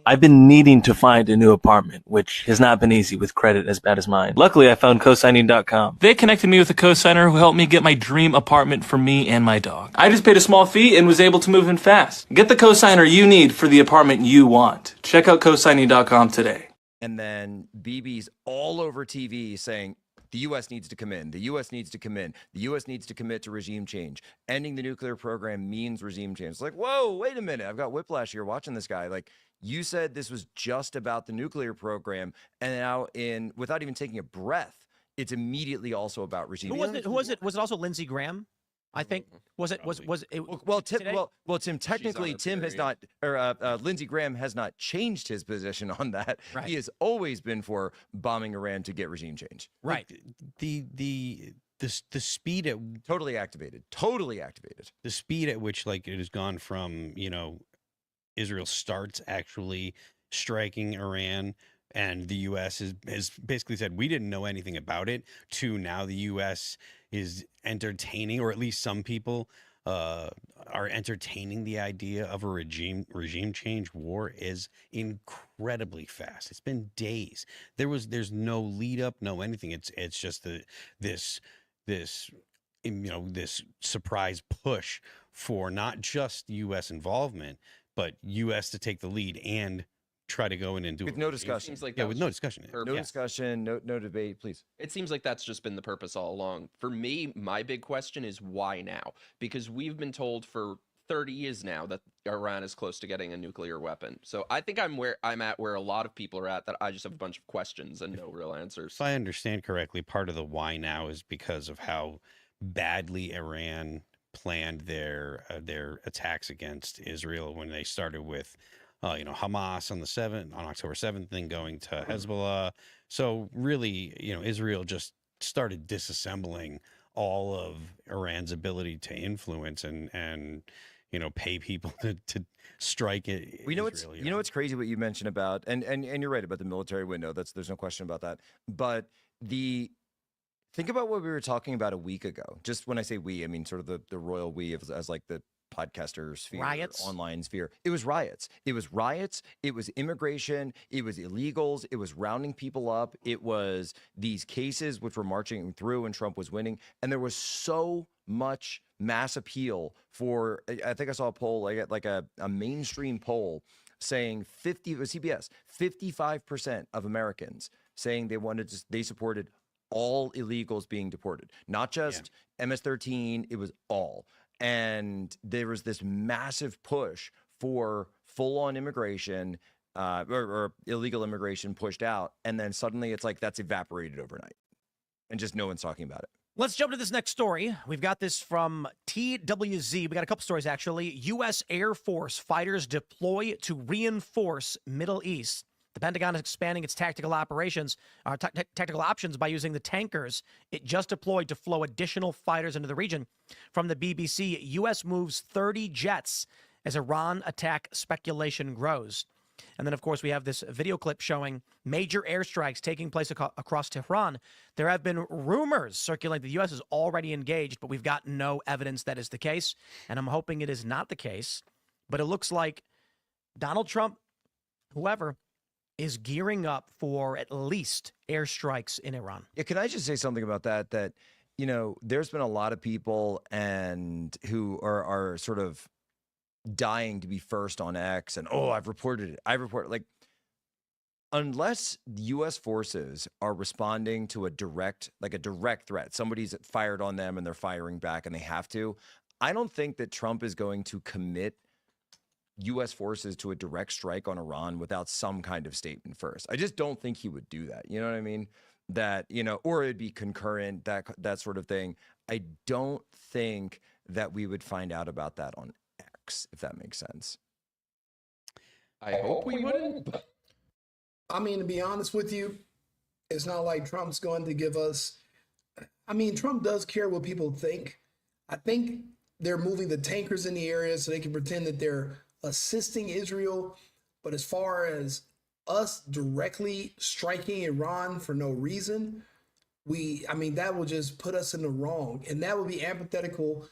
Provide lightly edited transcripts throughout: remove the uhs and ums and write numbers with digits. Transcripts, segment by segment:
I've been needing to find a new apartment, which has not been easy with credit as bad as mine. Luckily, I found cosigning.com. They connected me with a cosigner who helped me get my dream apartment for me and my dog. I just paid a small fee and was able to move in fast. Get the cosigner you need for the apartment you want. Check out cosigning.com today. And then BB's all over TV saying, the U.S. needs to come in. The U.S. needs to come in. The U.S. needs to commit to regime change. Ending the nuclear program means regime change. It's like, whoa, wait a minute. I've got whiplash here watching this guy. Like, you said this was just about the nuclear program, and now without even taking a breath, it's immediately also about regime change. Who was it? Was it also Lindsey Graham? I think was it Tim, technically Tim has not, or Lindsey Graham has not changed his position on that. Right. He has always been for bombing Iran to get regime change. Right. The speed at totally activated. The speed at which it has gone from Israel starts actually striking Iran, and the U.S. has basically said we didn't know anything about it, to now the U.S. is entertaining, or at least some people are entertaining the idea of a regime change war, is incredibly fast. It's been days. There's no lead up, no anything. It's just this surprise push for not just U.S. involvement, but U.S. to take the lead and try to go in and do with it. no discussion. With no discussion. No discussion, no debate, please. It seems like that's just been the purpose all along. For me, my big question is why now? Because we've been told for 30 years now that Iran is close to getting a nuclear weapon. So I think I'm at where a lot of people are at, that I just have a bunch of questions and no real answers. If I understand correctly, part of the why now is because of how badly Iran planned their attacks against Israel when they started with Hamas on October 7th, then going to Hezbollah. So really, Israel just started disassembling all of Iran's ability to influence and pay people to strike it. What's crazy what you mentioned about, and you're right about the military window. There's no question about that. But think about what we were talking about a week ago. Just when I say we, I mean sort of the royal we as like the podcaster sphere, riots, online sphere. It was riots. It was immigration. It was illegals. It was rounding people up. It was these cases which were marching through and Trump was winning. And there was so much mass appeal for, I think I saw a poll, like a mainstream poll saying CBS, 55% of Americans saying they supported all illegals being deported, not just MS-13, it was all. And there was this massive push for full-on immigration or illegal immigration pushed out. And then suddenly it's like that's evaporated overnight and just no one's talking about it. Let's jump to this next story. We've got this from TWZ. We got a couple stories, actually. U.S. Air Force fighters deploy to reinforce Middle East. The Pentagon is expanding its tactical operations, tactical options by using the tankers it just deployed to flow additional fighters into the region. From the BBC, U.S. moves 30 jets as Iran attack speculation grows. And then, of course, we have this video clip showing major airstrikes taking place across Tehran. There have been rumors circulating the U.S. is already engaged, but we've got no evidence that is the case. And I'm hoping it is not the case. But it looks like Donald Trump, whoever, is gearing up for at least airstrikes in Iran. Yeah, can I just say something about that? That, there's been a lot of people who are sort of dying to be first on X and, I've reported it. Unless U.S. forces are responding to a direct threat, somebody's fired on them and they're firing back and they have to, I don't think that Trump is going to commit U.S. forces to a direct strike on Iran without some kind of statement first. I just don't think he would do that. You know what I mean? That, or it'd be concurrent, that sort of thing. I don't think that we would find out about that on X, if that makes sense. I hope we wouldn't. But I mean, to be honest with you, it's not like Trump's going to give us. I mean, Trump does care what people think. I think they're moving the tankers in the area so they can pretend that they're assisting Israel. But as far as us directly striking Iran for no reason, that will just put us in the wrong. And that would be antithetical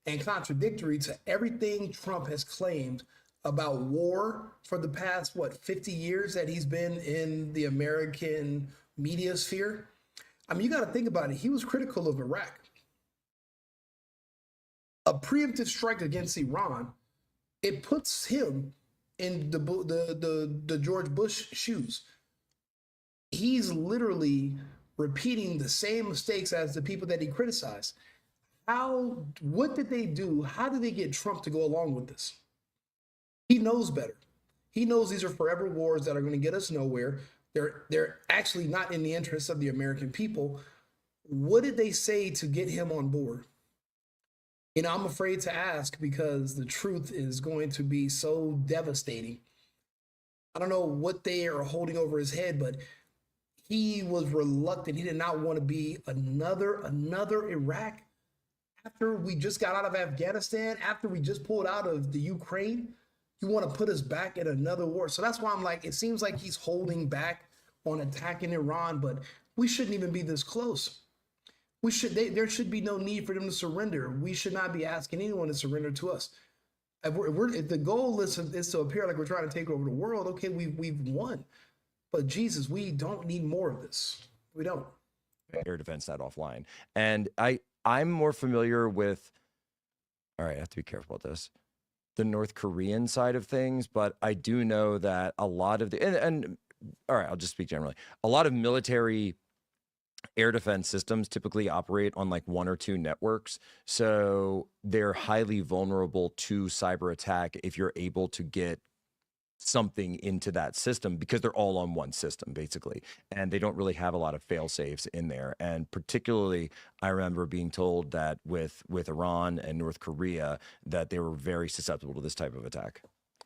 and contradictory to everything Trump has claimed about war for the past, 50 years that he's been in the American media sphere. I mean, you got to think about it. He was critical of Iraq. A preemptive strike against Iran, it puts him in the George Bush shoes. He's literally repeating the same mistakes as the people that he criticized. What did they do? How did they get Trump to go along with this? He knows better. He knows these are forever wars that are going to get us nowhere. They're actually not in the interests of the American people. What did they say to get him on board? You know, I'm afraid to ask because the truth is going to be so devastating. I don't know what they are holding over his head, but he was reluctant. He did not want to be another Iraq. After we just got out of Afghanistan, after we just pulled out of the Ukraine, you want to put us back in another war. So that's why I'm like, it seems like he's holding back on attacking Iran, but we shouldn't even be this close. There should be no need for them to surrender. We should not be asking anyone to surrender to us. If the goal is to appear like we're trying to take over the world, okay, we've won. But Jesus, we don't need more of this. We don't. Air defense that offline. And I'm more familiar with, all right, I have to be careful about this, the North Korean side of things, but I do know that a lot of the, and all right, I'll just speak generally. A lot of military air defense systems typically operate on like one or two networks. So they're highly vulnerable to cyber attack if you're able to get something into that system because they're all on one system basically, and they don't really have a lot of fail safes in there. And particularly I remember being told that with Iran and North Korea that they were very susceptible to this type of attack.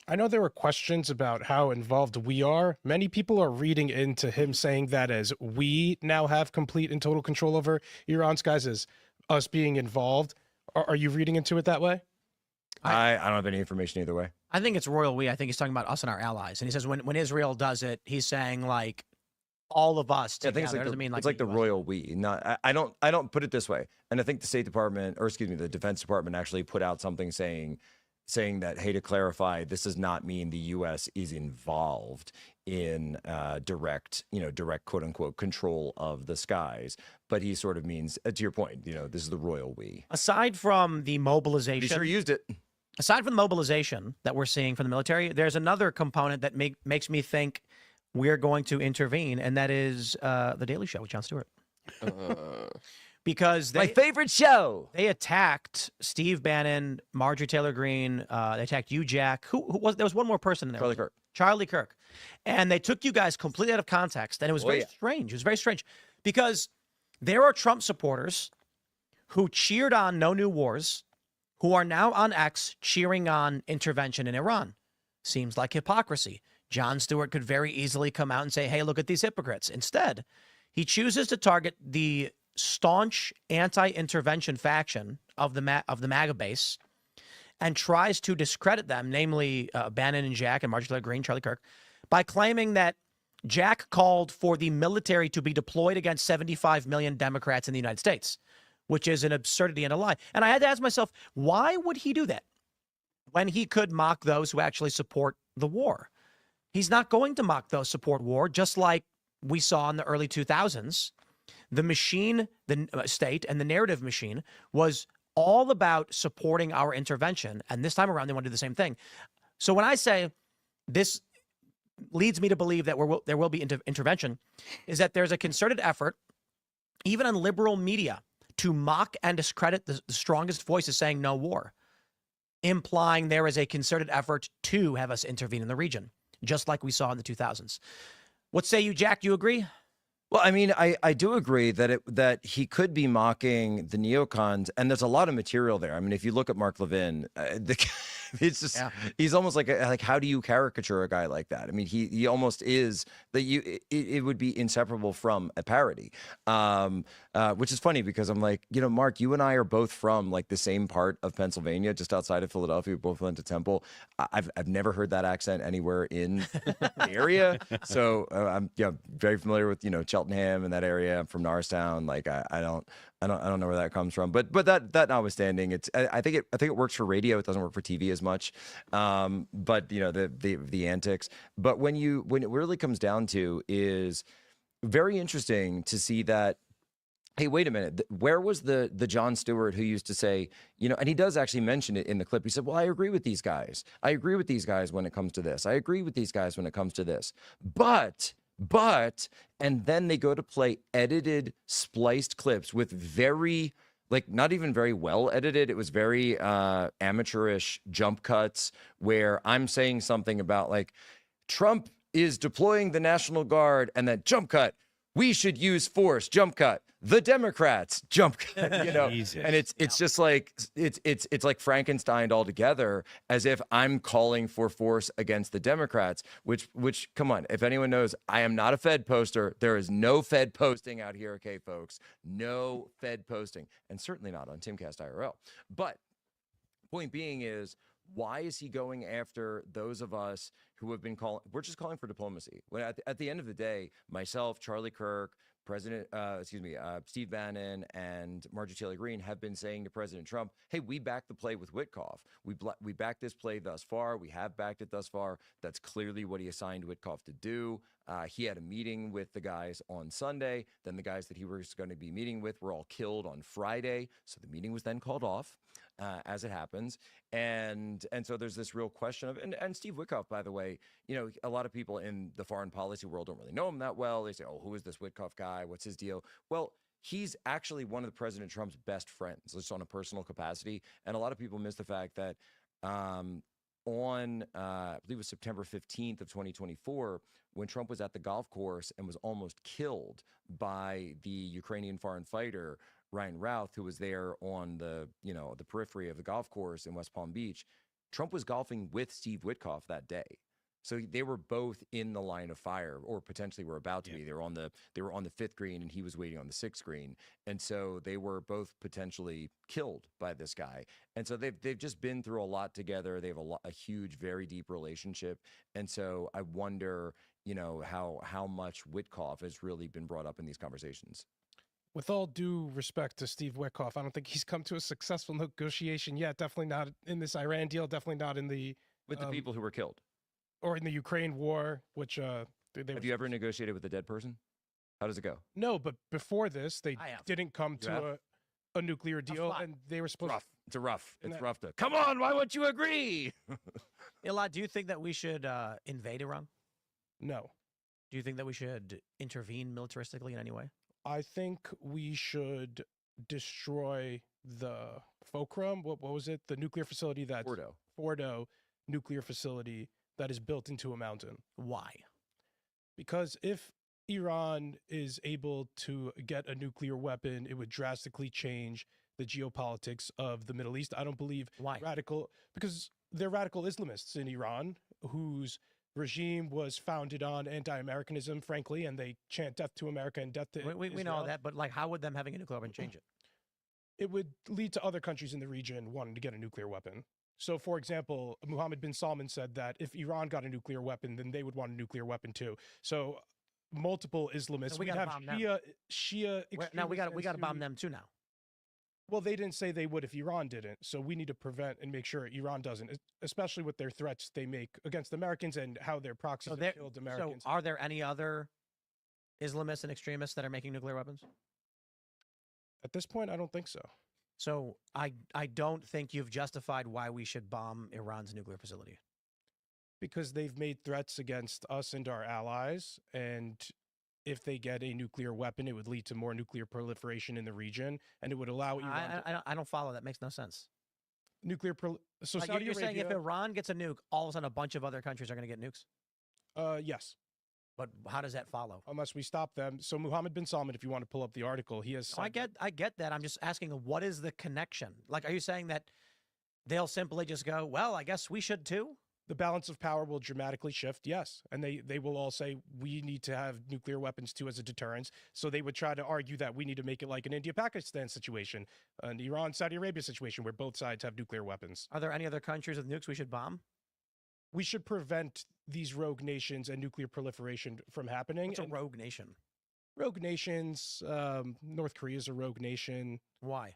I know there were questions about how involved we are. Many people are reading into him saying that as we now have complete and total control over Iran skies as us being involved. Are you reading into it that way? I don't have any information either way. I think it's royal we. I think he's talking about us and our allies. And he says when Israel does it, he's saying like all of us together. I think it's like doesn't mean like it's like the royal we. Not I don't put it this way. And I think the State Department, or excuse me, the Defense Department actually put out something saying that, hey, to clarify, this does not mean the U.S. is involved in direct quote unquote control of the skies. But he sort of means, to your point, this is the royal we. Aside from the mobilization, He sure used it. Aside from the mobilization that we're seeing from the military, there's another component that makes me think we're going to intervene, and that is the Daily Show with Jon Stewart. Because My favorite show. They attacked Steve Bannon, Marjorie Taylor Greene. They attacked you, Jack. Who was there? Was one more person in there? Charlie Kirk. Charlie Kirk. And they took you guys completely out of context, and it was very strange. It was very strange because there are Trump supporters who cheered on No New Wars, who are now on X cheering on intervention in Iran. Seems like hypocrisy. Jon Stewart could very easily come out and say, hey, look at these hypocrites. Instead, he chooses to target the staunch anti-intervention faction of the MAGA base and tries to discredit them, namely Bannon and Jack and Marjorie Taylor Greene, Charlie Kirk, by claiming that Jack called for the military to be deployed against 75 million Democrats in the United States, which is an absurdity and a lie. And I had to ask myself, why would he do that when he could mock those who actually support the war? He's not going to mock those support war, just like we saw in the early 2000s. The machine, the state, and the narrative machine was all about supporting our intervention. And this time around, they want to do the same thing. So when I say this leads me to believe that there will be intervention, is that there's a concerted effort, even on liberal media, to mock and discredit the strongest voices saying no war, implying there is a concerted effort to have us intervene in the region, just like we saw in the 2000s. What say you, Jack? Do you agree? Well, I mean, I do agree that he could be mocking the neocons, and there's a lot of material there. I mean, if you look at Mark Levin, it's just he's almost like how do you caricature a guy like that? I mean, he almost is it would be inseparable from a parody, which is funny because I'm like, Mark, you and I are both from like the same part of Pennsylvania, just outside of Philadelphia. We both went to Temple. I've never heard that accent anywhere in the area, so I'm very familiar with Cheltenham and that area. I'm from Norristown. Like I I don't know where that comes from, but that notwithstanding, I think it works for radio. It doesn't work for TV as much. But you know, the antics. But when it really comes down to is very interesting to see that. Hey, wait a minute. Where was the Jon Stewart who used to say, you know, and he does actually mention it in the clip. He said, well, I agree with these guys. I agree with these guys when it comes to this. I agree with these guys when it comes to this. But, and then they go to play edited, spliced clips with very, like, not even very well edited. It was very amateurish jump cuts where I'm saying something about, like, Trump is deploying the National Guard, and then jump cut. We should use force, jump cut. The Democrats, jump cut, you know. And it's just like it's like Frankenstein altogether, as if I'm calling for force against the Democrats, which come on, if anyone knows, I am not a Fed poster. There is no Fed posting out here, okay, folks? No Fed posting, and certainly not on Timcast IRL. But point being is, why is he going after those of us who have been calling? We're just calling for diplomacy. When at the end of the day, myself, Charlie Kirk, Steve Bannon, and Marjorie Taylor Greene have been saying to President Trump, hey, we backed the play with Witkoff. We backed this play thus far. We have backed it thus far. That's clearly what he assigned Witkoff to do. He had a meeting with the guys on Sunday. Then the guys that he was going to be meeting with were all killed on Friday. So the meeting was then called off, as it happens. And so there's this real question of, and Steve Witkoff, by the way, you know, a lot of people in the foreign policy world don't really know him that well. They say, oh, who is this Witkoff guy? What's his deal? Well, he's actually one of the President Trump's best friends, just on a personal capacity. And a lot of people miss the fact that on, I believe it was September 15th of 2024, when Trump was at the golf course and was almost killed by the Ukrainian foreign fighter, Ryan Routh, who was there on the periphery of the golf course in West Palm Beach, Trump was golfing with Steve Witkoff that day. So they were both in the line of fire, or potentially were about to be. They were on the fifth green, and he was waiting on the sixth green, and so they were both potentially killed by this guy. And so they've just been through a lot together. They have a huge, very deep relationship, and so I wonder, you know, how much Witkoff has really been brought up in these conversations. With all due respect to Steve Witkoff, I don't think he's come to a successful negotiation yet. Definitely not in this Iran deal. Definitely not in the With the people who were killed. Or in the Ukraine war, which have you ever negotiated with a dead person? How does it go? No, but before this, they didn't come to a nuclear deal, and they were supposed. It's rough. It's rough to. Come on, why won't you agree? Ilad, do you think that we should invade Iran? No. Do you think that we should intervene militaristically in any way? I think we should destroy the Fulcrum. What was it? The nuclear facility that's Fordo nuclear facility that is built into a mountain. Why? Because if Iran is able to get a nuclear weapon, it would drastically change the geopolitics of the Middle East. I don't believe because they're radical Islamists in Iran whose regime was founded on anti-Americanism, frankly, and they chant death to America and death to Israel. We know that, but like, how would them having a nuclear weapon change it? It would lead to other countries in the region wanting to get a nuclear weapon. So, for example, Mohammed bin Salman said that if Iran got a nuclear weapon, then they would want a nuclear weapon too. So, multiple Islamists. We have Shia. Now we got to bomb them too. Now. Well, they didn't say they would if Iran didn't. So we need to prevent and make sure Iran doesn't, especially with their threats they make against Americans and how their proxies have killed Americans. So, are there any other Islamists and extremists that are making nuclear weapons? At this point, I don't think so. So I don't think you've justified why we should bomb Iran's nuclear facility. Because they've made threats against us and our allies, and if they get a nuclear weapon, it would lead to more nuclear proliferation in the region, and it would allow Iran. I don't follow. That makes no sense. So like Saudi you're Arabia, saying if Iran gets a nuke, all of a sudden a bunch of other countries are going to get nukes? Yes. But how does that follow? Unless we stop them. So Mohammed bin Salman, if you want to pull up the article, he has. I get that. I'm just asking, what is the connection? Like, are you saying that they'll simply just go, well, I guess we should too? The balance of power will dramatically shift, yes. And they will all say, we need to have nuclear weapons too as a deterrence. So they would try to argue that we need to make it like an India-Pakistan situation, an Iran-Saudi Arabia situation where both sides have nuclear weapons. Are there any other countries with nukes we should bomb? We should prevent these rogue nations and nuclear proliferation from happening. What's a rogue nation? Rogue nations. North Korea is a rogue nation. Why?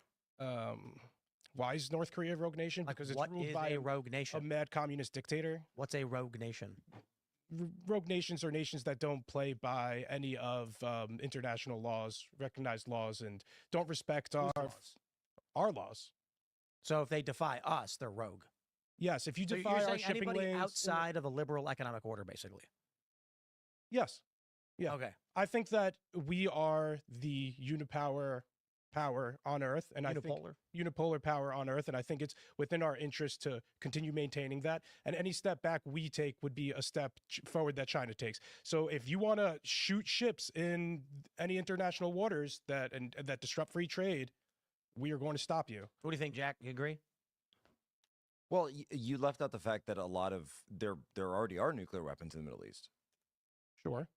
Why is North Korea a rogue nation? Like, Because it's what ruled is by a rogue a nation? mad communist dictator. What's a rogue nation? Rogue nations are nations that don't play by any of international laws, recognized laws, and don't respect Whose laws? our laws. So if they defy us, they're rogue. Yes, if you So defy you're our saying shipping anybody lanes, outside of a liberal economic order, basically. yes, yeah. Okay. I think that we are the unipower power on Earth, and I think Unipolar. unipolar power on Earth, and I think it's within our interest to continue maintaining that. And any step back we take would be a step forward that China takes. So if you want to shoot ships in any international waters that disrupt free trade, we are going to stop you. What do you think, Jack? You agree? Well, you left out the fact that a lot of there already are nuclear weapons in the Middle East. Sure.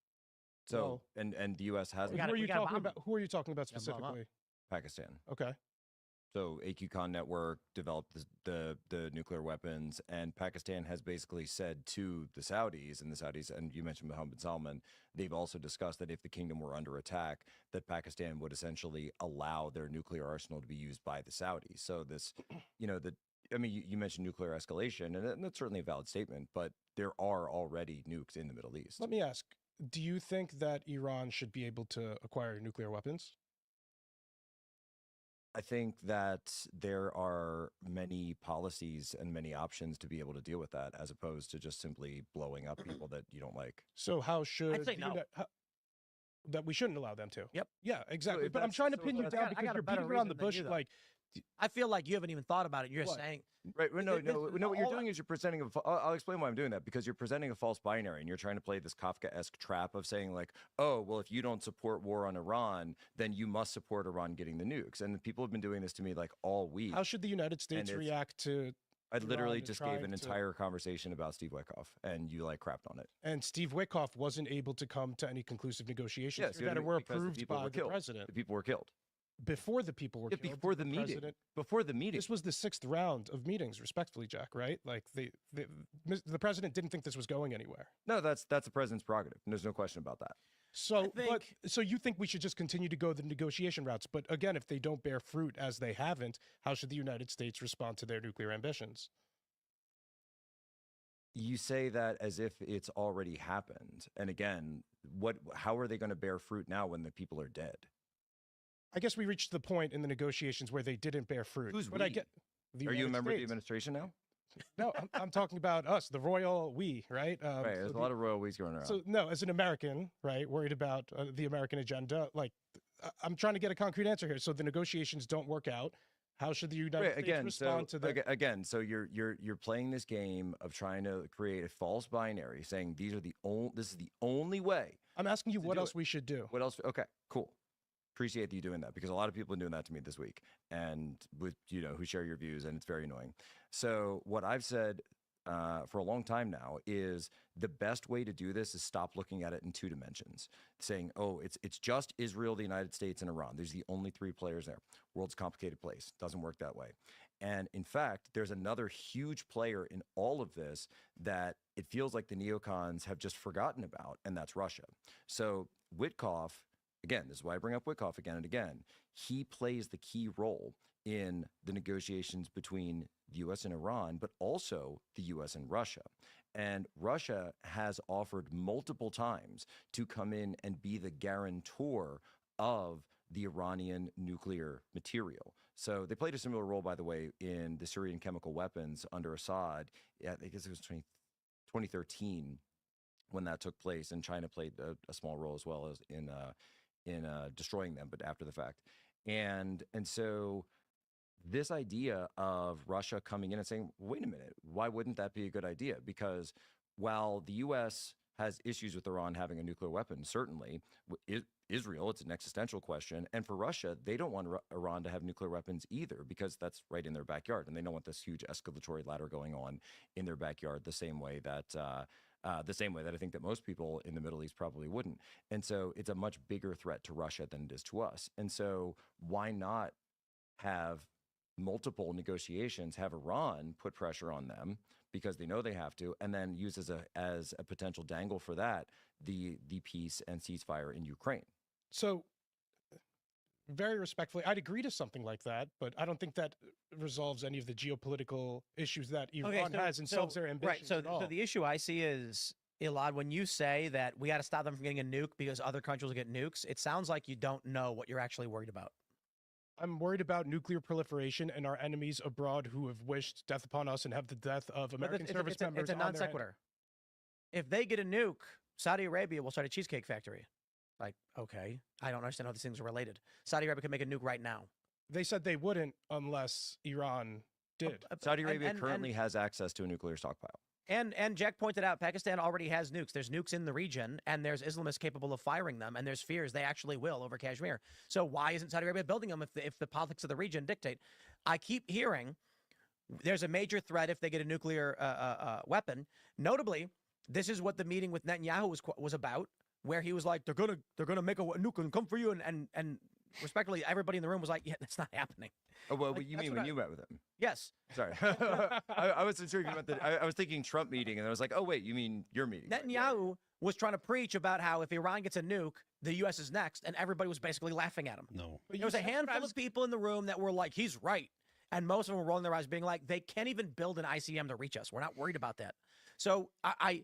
So Well, and the U.S. has We Who gotta- are you we gotta talking bomb about? Who are you talking about Gotta blow 'em up. specifically? Pakistan. Okay. So AQCon Network developed the nuclear weapons, and Pakistan has basically said to the Saudis, and you mentioned Mohammed bin Salman, they've also discussed that if the kingdom were under attack, that Pakistan would essentially allow their nuclear arsenal to be used by the Saudis. So this, you mentioned nuclear escalation, and that's certainly a valid statement, but there are already nukes in the Middle East. Let me ask, do you think that Iran should be able to acquire nuclear weapons? I think that there are many policies and many options to be able to deal with that, as opposed to just simply blowing up people that you don't like. So how should say the no. that we shouldn't allow them to? Yep. Yeah, exactly. if But I'm that's- trying to so pin you that's- down I because got a you're better beating around the reason than bush. you, though. Like, I feel like you haven't even thought about it. You're just What? saying Right. No, This- this no, is no. What you're all- doing is you're presenting I'll explain why I'm doing that, because you're presenting a false binary and you're trying to play this Kafkaesque trap of saying like, oh, well, if you don't support war on Iran, then you must support Iran getting the nukes. And people have been doing this to me like all week. how should the United States it's- react to? I literally Iran just gave trying an to- entire conversation about Steve Witkoff, and you like crapped on it. And Steve Witkoff wasn't able to come to any conclusive negotiations Yes, that were because the approved people by were the killed. president The people were killed. before the people were Yeah, killed. before the meeting. president- Before the meeting. This was the 6th round of meetings, respectfully, Jack. Right? Like the president didn't think this was going anywhere. No, that's the president's prerogative. And there's no question about that. So, think- so you think we should just continue to go the negotiation routes? But again, if they don't bear fruit, as they haven't, how should the United States respond to their nuclear ambitions? You say that as if it's already happened. And again, how are they going to bear fruit now when the people are dead? I guess we reached the point in the negotiations where they didn't bear fruit. Who's but I we? get. The Are you a United member of the States. administration now? No, I'm talking about us, the royal we, right? Right. There's a lot of royal we's going around. So no, as an American, right, worried about the American agenda, like I'm trying to get a concrete answer here. So the negotiations don't work out. How should the United States respond to that? Again, so you're playing this game of trying to create a false binary, saying this is the only way. I'm asking you to what do else it. we should do. What else? Okay, cool. Appreciate you doing that, because a lot of people have been doing that to me this week, and with who share your views, and it's very annoying. So what I've said for a long time now is the best way to do this is stop looking at it in two dimensions, saying, oh, it's just Israel, the United States, and Iran. There's the only three players there. World's a complicated place. Doesn't work that way. And in fact, there's another huge player in all of this that it feels like the neocons have just forgotten about, and that's Russia. So Witkoff, again, this is why I bring up Witkoff again and again, he plays the key role in the negotiations between the U.S. and Iran, but also the U.S. and Russia. And Russia has offered multiple times to come in and be the guarantor of the Iranian nuclear material. So they played a similar role, by the way, in the Syrian chemical weapons under Assad. I guess it was 2013 when that took place, and China played a small role as well as in destroying them, but after the fact. And so this idea of Russia coming in and saying, wait a minute, why wouldn't that be a good idea? Because while the U.S. has issues with Iran having a nuclear weapon, certainly, Israel, it's an existential question. And for Russia, they don't want Iran to have nuclear weapons either, because that's right in their backyard. And they don't want this huge escalatory ladder going on in their backyard the same way that I think that most people in the Middle East probably wouldn't. And so it's a much bigger threat to Russia than it is to us. And so why not have multiple negotiations, have Iran put pressure on them because they know they have to, and then use as a potential dangle for that the peace and ceasefire in Ukraine. So, very respectfully, I'd agree to something like that, but I don't think that resolves any of the geopolitical issues that Iran has and solves their ambitions Right. So, at all. so the issue I see is, Elad, when you say that we got to stop them from getting a nuke because other countries will get nukes, it sounds like you don't know what you're actually worried about. I'm worried about nuclear proliferation and our enemies abroad who have wished death upon us and have the death of American service members. It's a non sequitur. If they get a nuke, Saudi Arabia will start a cheesecake factory. Like, okay, I don't understand how these things are related. Saudi Arabia could make a nuke right now. They said they wouldn't unless Iran did. Saudi Arabia currently has access to a nuclear stockpile. And Jack pointed out, Pakistan already has nukes. There's nukes in the region, and there's Islamists capable of firing them, and there's fears they actually will over Kashmir. So why isn't Saudi Arabia building them if the politics of the region dictate? I keep hearing there's a major threat if they get a nuclear weapon. Notably, this is what the meeting with Netanyahu was about, where he was like, they're gonna make a nuke and come for you, and respectfully, everybody in the room was like, yeah, that's not happening. Oh, well, Like, you that's mean what when I- you met with him? Yes. Sorry. I wasn't sure you meant that. I was thinking Trump meeting, and I was like, oh, wait, you mean your meeting? Netanyahu was trying to preach about how if Iran gets a nuke, the U.S. is next, and everybody was basically laughing at him. No. There was a handful of people in the room that were like, he's right. And most of them were rolling their eyes, being like, they can't even build an ICM to reach us. We're not worried about that. So I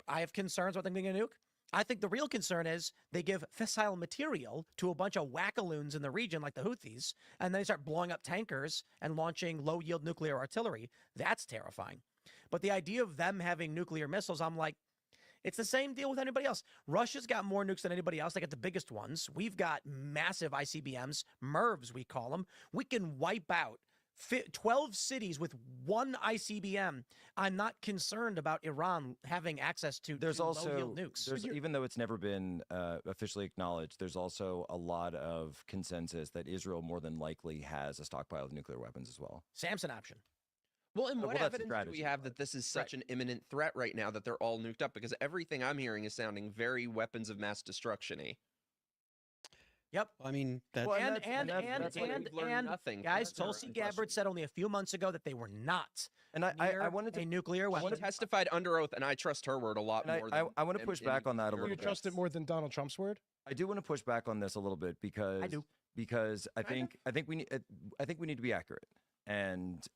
have concerns about them getting a nuke. I think the real concern is they give fissile material to a bunch of wackaloons in the region like the Houthis, and then they start blowing up tankers and launching low-yield nuclear artillery. That's terrifying. But the idea of them having nuclear missiles, I'm like, it's the same deal with anybody else. Russia's got more nukes than anybody else. They got the biggest ones. We've got massive ICBMs, MIRVs, we call them. We can wipe out 12 cities with one ICBM. I'm not concerned about Iran having access to There's also low-yield nukes. even though it's never been officially acknowledged, there's also a lot of consensus that Israel more than likely has a stockpile of nuclear weapons as well. Samson option. Well, and what well, that's the evidence do we strategy, have that this is such an imminent threat right now that they're all nuked up? Because everything I'm hearing is sounding very weapons of mass destruction-y. Yep. I mean, that's Well, And that's what we've learned nothing from guys, this era Tulsi in Gabbard question. said only a few months ago that they were not And I near wanted to a nuclear She weapon. testified under oath, and I trust her word a lot And more. I want to push back on that a Do little you bit. trust it more than Donald Trump's word? I do want to push back on this a little bit because do. I think we need to be accurate. And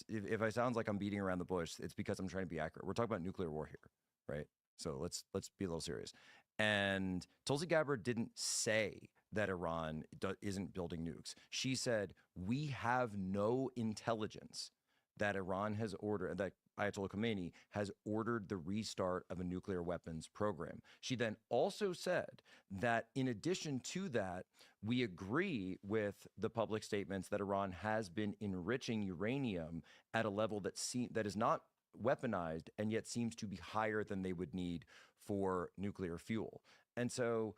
if I sound like I'm beating around the bush, it's because I'm trying to be accurate. We're talking about nuclear war here, right? So let's be a little serious. And Tulsi Gabbard didn't say that Iran isn't building nukes. She said we have no intelligence that Iran has ordered, that Ayatollah Khomeini has ordered the restart of a nuclear weapons program. She then also said that in addition to that, we agree with the public statements that Iran has been enriching uranium at a level that is not weaponized and yet seems to be higher than they would need for nuclear fuel. And so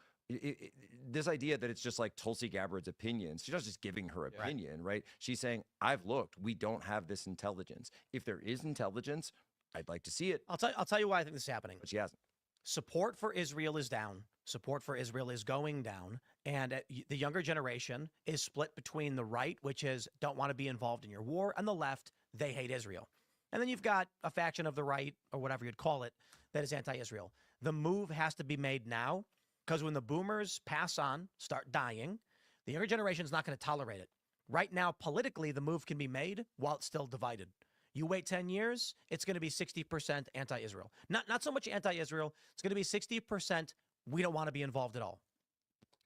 this idea that it's just like Tulsi Gabbard's opinions, she's not just giving her opinion, right? She's saying, I've looked, we don't have this intelligence. If there is intelligence, I'd like to see it, I'll tell you why I think this is happening. but she hasn't. Support for Israel is down. Support for Israel is going down. And the younger generation is split between the right, which is don't want to be involved in your war, and the left, they hate Israel. And then you've got a faction of the right, or whatever you'd call it, that is anti-Israel. The move has to be made now, because when the boomers pass on, start dying, the younger generation is not going to tolerate it. Right now, politically, the move can be made while it's still divided. You wait 10 years, it's going to be 60% anti-Israel. Not so much anti-Israel. It's going to be 60% we don't want to be involved at all.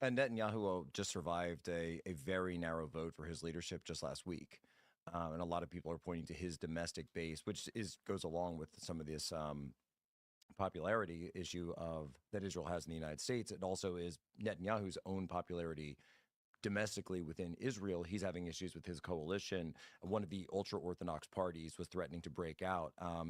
And Netanyahu just survived a very narrow vote for his leadership just last week. And a lot of people are pointing to his domestic base, which goes along with some of this popularity issue that Israel has in the United States. It also is Netanyahu's own popularity domestically within Israel. He's having issues with his coalition. One of the ultra-Orthodox parties was threatening to break out. I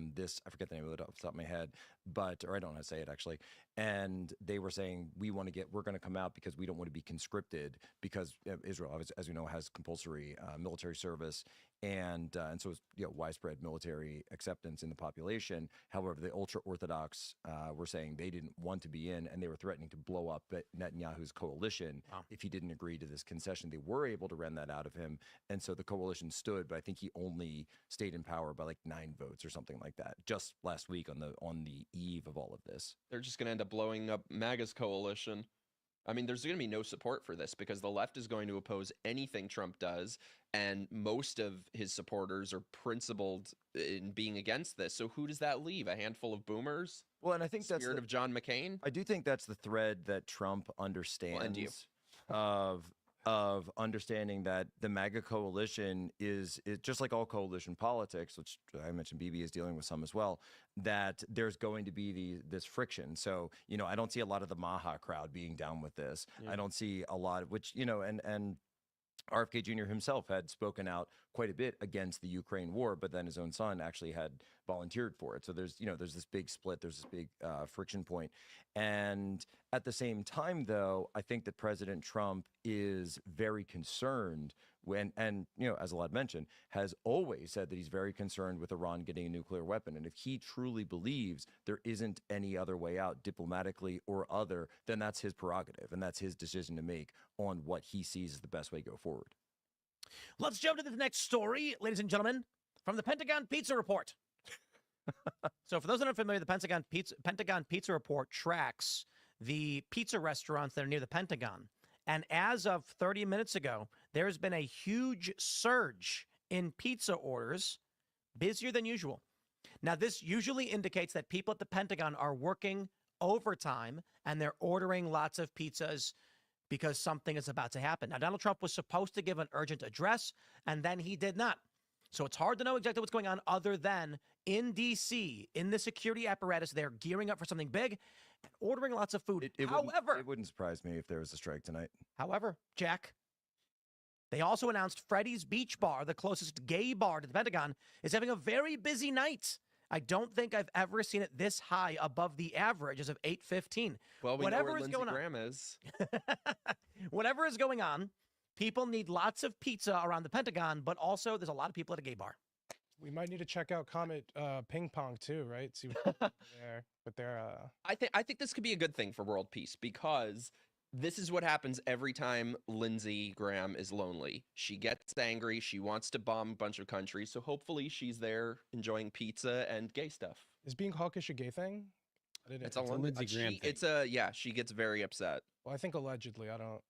forget the name of it off the top of my head, or I don't know how to say it actually. And they were saying, we're going to come out because we don't want to be conscripted, because Israel, as you know, has compulsory military service. and so it's widespread military acceptance in the population. However, the ultra orthodox were saying they didn't want to be in, and they were threatening to blow up Netanyahu's coalition if he didn't agree to this concession. They were able to rend that out of him, and so the coalition stood. But I think he only stayed in power by like 9 votes or something like that just last week on the eve of all of this. They're just going to end up blowing up MAGA's coalition. I mean, there's going to be no support for this because the left is going to oppose anything Trump does, and most of his supporters are principled in being against this. So who does that leave? A handful of boomers? Well, and I think that's Spirit of John McCain? I do think that's the thread that Trump understands of understanding that the MAGA coalition is just like all coalition politics, which I mentioned BB is dealing with some as well, that there's going to be this friction. So, I don't see a lot of the Maha crowd being down with this. Yeah. I don't see a lot of which, and RFK Jr. himself had spoken out quite a bit against the Ukraine war, but then his own son actually had volunteered for it. So there's this big split, there's this big friction point. And at the same time, though, I think that President Trump is very concerned and as Alad mentioned, has always said that he's very concerned with Iran getting a nuclear weapon. And if he truly believes there isn't any other way out diplomatically or other, then that's his prerogative and that's his decision to make on what he sees as the best way to go forward. Let's jump to the next story, ladies and gentlemen, from the Pentagon Pizza Report. So for those that aren't familiar, the Pentagon Pizza Report tracks the pizza restaurants that are near the Pentagon. And as of 30 minutes ago, there's been a huge surge in pizza orders, busier than usual. Now, this usually indicates that people at the Pentagon are working overtime and they're ordering lots of pizzas because something is about to happen. Now, Donald Trump was supposed to give an urgent address, and then he did not. So it's hard to know exactly what's going on other than in D.C., in the security apparatus, they're gearing up for something big and ordering lots of food. However, it wouldn't surprise me if there was a strike tonight. However, Jack, they also announced Freddy's Beach Bar, the closest gay bar to the Pentagon, is having a very busy night. I don't think I've ever seen it this high above the average as of 8:15. Well, we know where Lindsey Graham is. Whatever is going on, people need lots of pizza around the Pentagon, but also there's a lot of people at a gay bar. We might need to check out Comet Ping Pong too, right? See what's there. But they're I think this could be a good thing for world peace because this is what happens every time Lindsey Graham is lonely. She gets angry. She wants to bomb a bunch of countries. So hopefully she's there enjoying pizza and gay stuff. Is being hawkish a gay thing? It's a Lindsey Graham thing. She gets very upset. Well, I think allegedly. I don't.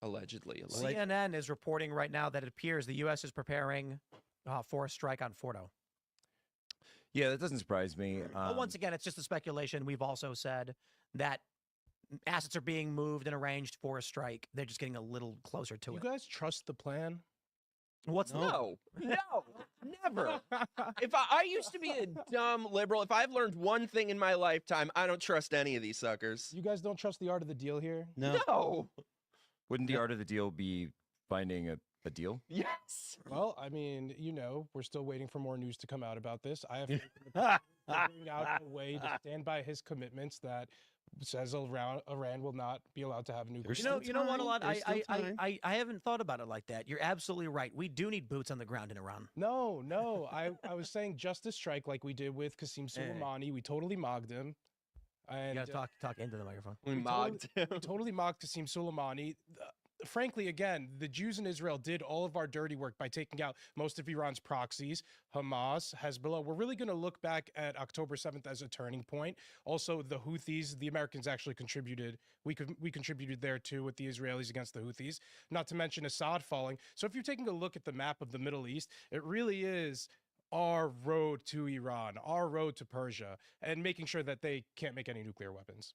Allegedly. CNN is reporting right now that it appears the U.S. is preparing for a strike on Fordo. Yeah, that doesn't surprise me. But once again, it's just a speculation. We've also said that assets are being moved and arranged for a strike. They're just getting a little closer to You it. guys trust the plan? What's No, never. If I used to be a dumb liberal, if I've learned one thing in my lifetime, I don't trust any of these suckers. You guys don't trust the art of the deal here? No. Wouldn't the art of the deal be finding a deal? Yes. Well, I mean, we're still waiting for more news to come out about this. I have figuring out a way to stand by his commitments that says Iran will not be allowed to have a nuclear. You know what, a lot. I haven't thought about it like that. You're absolutely right. We do need boots on the ground in Iran. No. I was saying justice strike like we did with Qasem Soleimani. We totally mocked him. And You gotta talk into the microphone. We mocked him. we totally mocked Qasem Soleimani. Frankly, again, the Jews in Israel did all of our dirty work by taking out most of Iran's proxies, Hamas, Hezbollah. We're really going to look back at October 7th as a turning point. Also, the Houthis, the Americans actually contributed. We contributed there too with the Israelis against the Houthis, not to mention Assad falling. So if you're taking a look at the map of the Middle East, it really is our road to Iran, our road to Persia, and making sure that they can't make any nuclear weapons.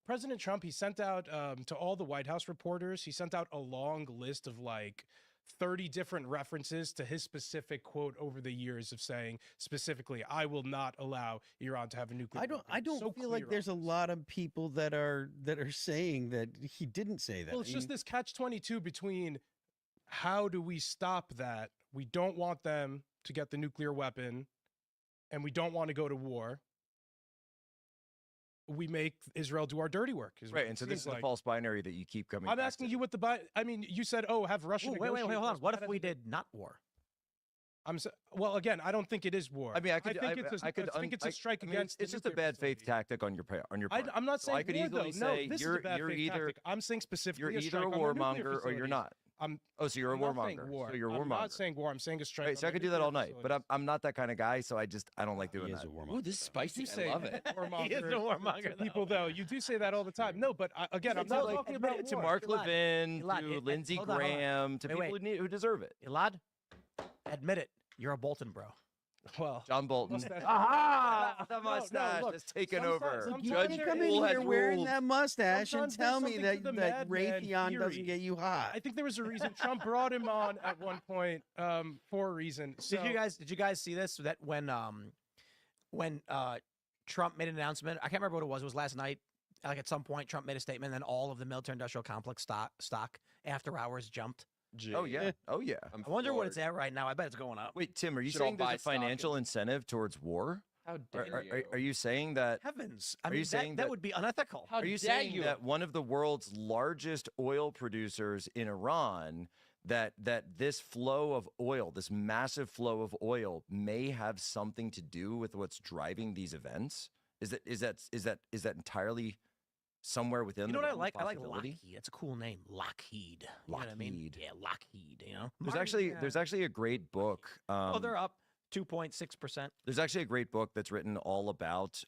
President Trump, he sent out to all the White House reporters, he sent out a long list of like 30 different references to his specific quote over the years of saying specifically, I will not allow Iran to have a nuclear weapon. I don't feel like there's a lot of people that are saying that he didn't say that. Well, it's just this catch-22 between how do we stop that? We don't want them to get the nuclear weapon and we don't want to go to war. We make Israel do our dirty work. Right, and so this is the false binary that you keep coming back I'm asking to. you what the I mean, you said, have Russia Wait, hold on. negotiate What those if we did not war? Well, again, I don't think it is war. I mean, I think it's a strike I mean, against. It's the just a nuclear bad faith facility. tactic on your part. I'm not So saying I could war, easily though. say No, this you're is a bad faith either tactic. I'm saying specifically you're a either strike a on their nuclear warmonger or you're facilities. not. So you're a I'm not warmonger. saying war. So you're a warmonger. I'm not saying war. I'm saying a strike. Right, so I could do that all night, but I'm not that kind of guy, so I don't like doing He is that. a warm Ooh, this is spicy. You say I love it. warmonger He is a warmonger, to people, though. You do say that all the time. No, but again, I'm So, not like, talking about to war. Mark Elad, Levin, Elad, to it- Lindsey hold on, hold on. Graham, to Wait, people who deserve it. Elad, admit it. You're a Bolton bro. Well, John Bolton. mustache- Aha! The No, mustache look, has taken sometimes- over. sometimes Judge there come is- in Poole has here wearing ruled. that mustache and Sometimes tell there's me something to the that madman Raytheon doesn't theory. get you hot. I think there was a reason Trump brought him on at one point for a reason. So, Did you guys see this? That when Trump made an announcement, I can't remember what it was. It was last night. Like at some point, Trump made a statement, and then all of the military-industrial complex stock after hours jumped. Oh yeah. Oh yeah. I wonder what it's at right now. I bet it's going up. Wait, Tim, are you Should all saying there's buy a stock financial and- incentive towards war? How dare you? Are you saying that? Heavens! I Are mean, you saying that that- would be unethical. How Are you dare saying you? that one of the world's largest oil producers in Iran, that this flow of oil, this massive flow of oil, may have something to do with what's driving these events? Is that entirely somewhere within? You know the what I realm of like? I like possibility? Lockheed. It's a cool name, Lockheed. You know what I mean? Lockheed. Yeah, Lockheed. You know. There's actually a great book. Oh, they're up 2.6%. There's actually a great book that's written all about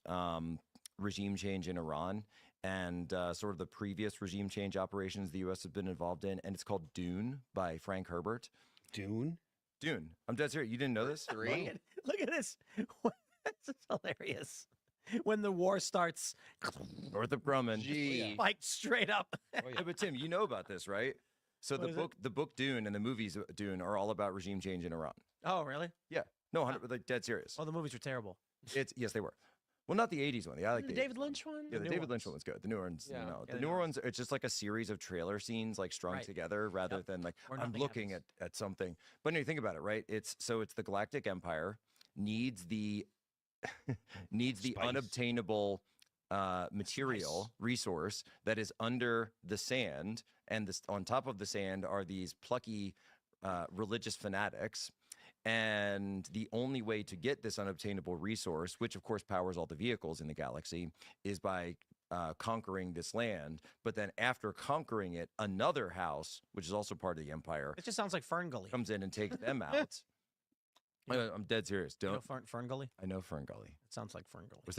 regime change in Iran and sort of the previous regime change operations the U.S. has been involved in, and it's called Dune by Frank Herbert. Dune. Dune. I'm dead serious. You didn't know this? Three. Look at this. This is hilarious. When the war starts, North of Grumman. Gee. spiked straight up. Yeah, but Tim, you know about this, right? So What is it? the book Dune and the movies Dune are all about regime change in Iran. Oh, really? Yeah. No, 100, like dead serious. Well, the movies were terrible. Yes, they were. Well, not the 80s one. Yeah, I like The the David 80s one. Lynch one? Yeah, the new David ones. Lynch one was good. The newer ones, Yeah. no. Yeah, The the newer newer ones, it's just like a series of trailer scenes like strung Right. together rather than like Or I'm nothing looking happens. at something. But no, you think about it, right? It's the Galactic Empire needs the Spice. unobtainable material resource that is under the sand, and this on top of the sand are these plucky religious fanatics. And the only way to get this unobtainable resource, which of course powers all the vehicles in the galaxy, is by conquering this land. But then after conquering it, another house, which is also part of the empire, It just sounds like Fern Gully. comes in and takes them out. I'm dead serious. You know Don't Fern Gully? I know Fern Gully? It sounds like Fern Gully. Was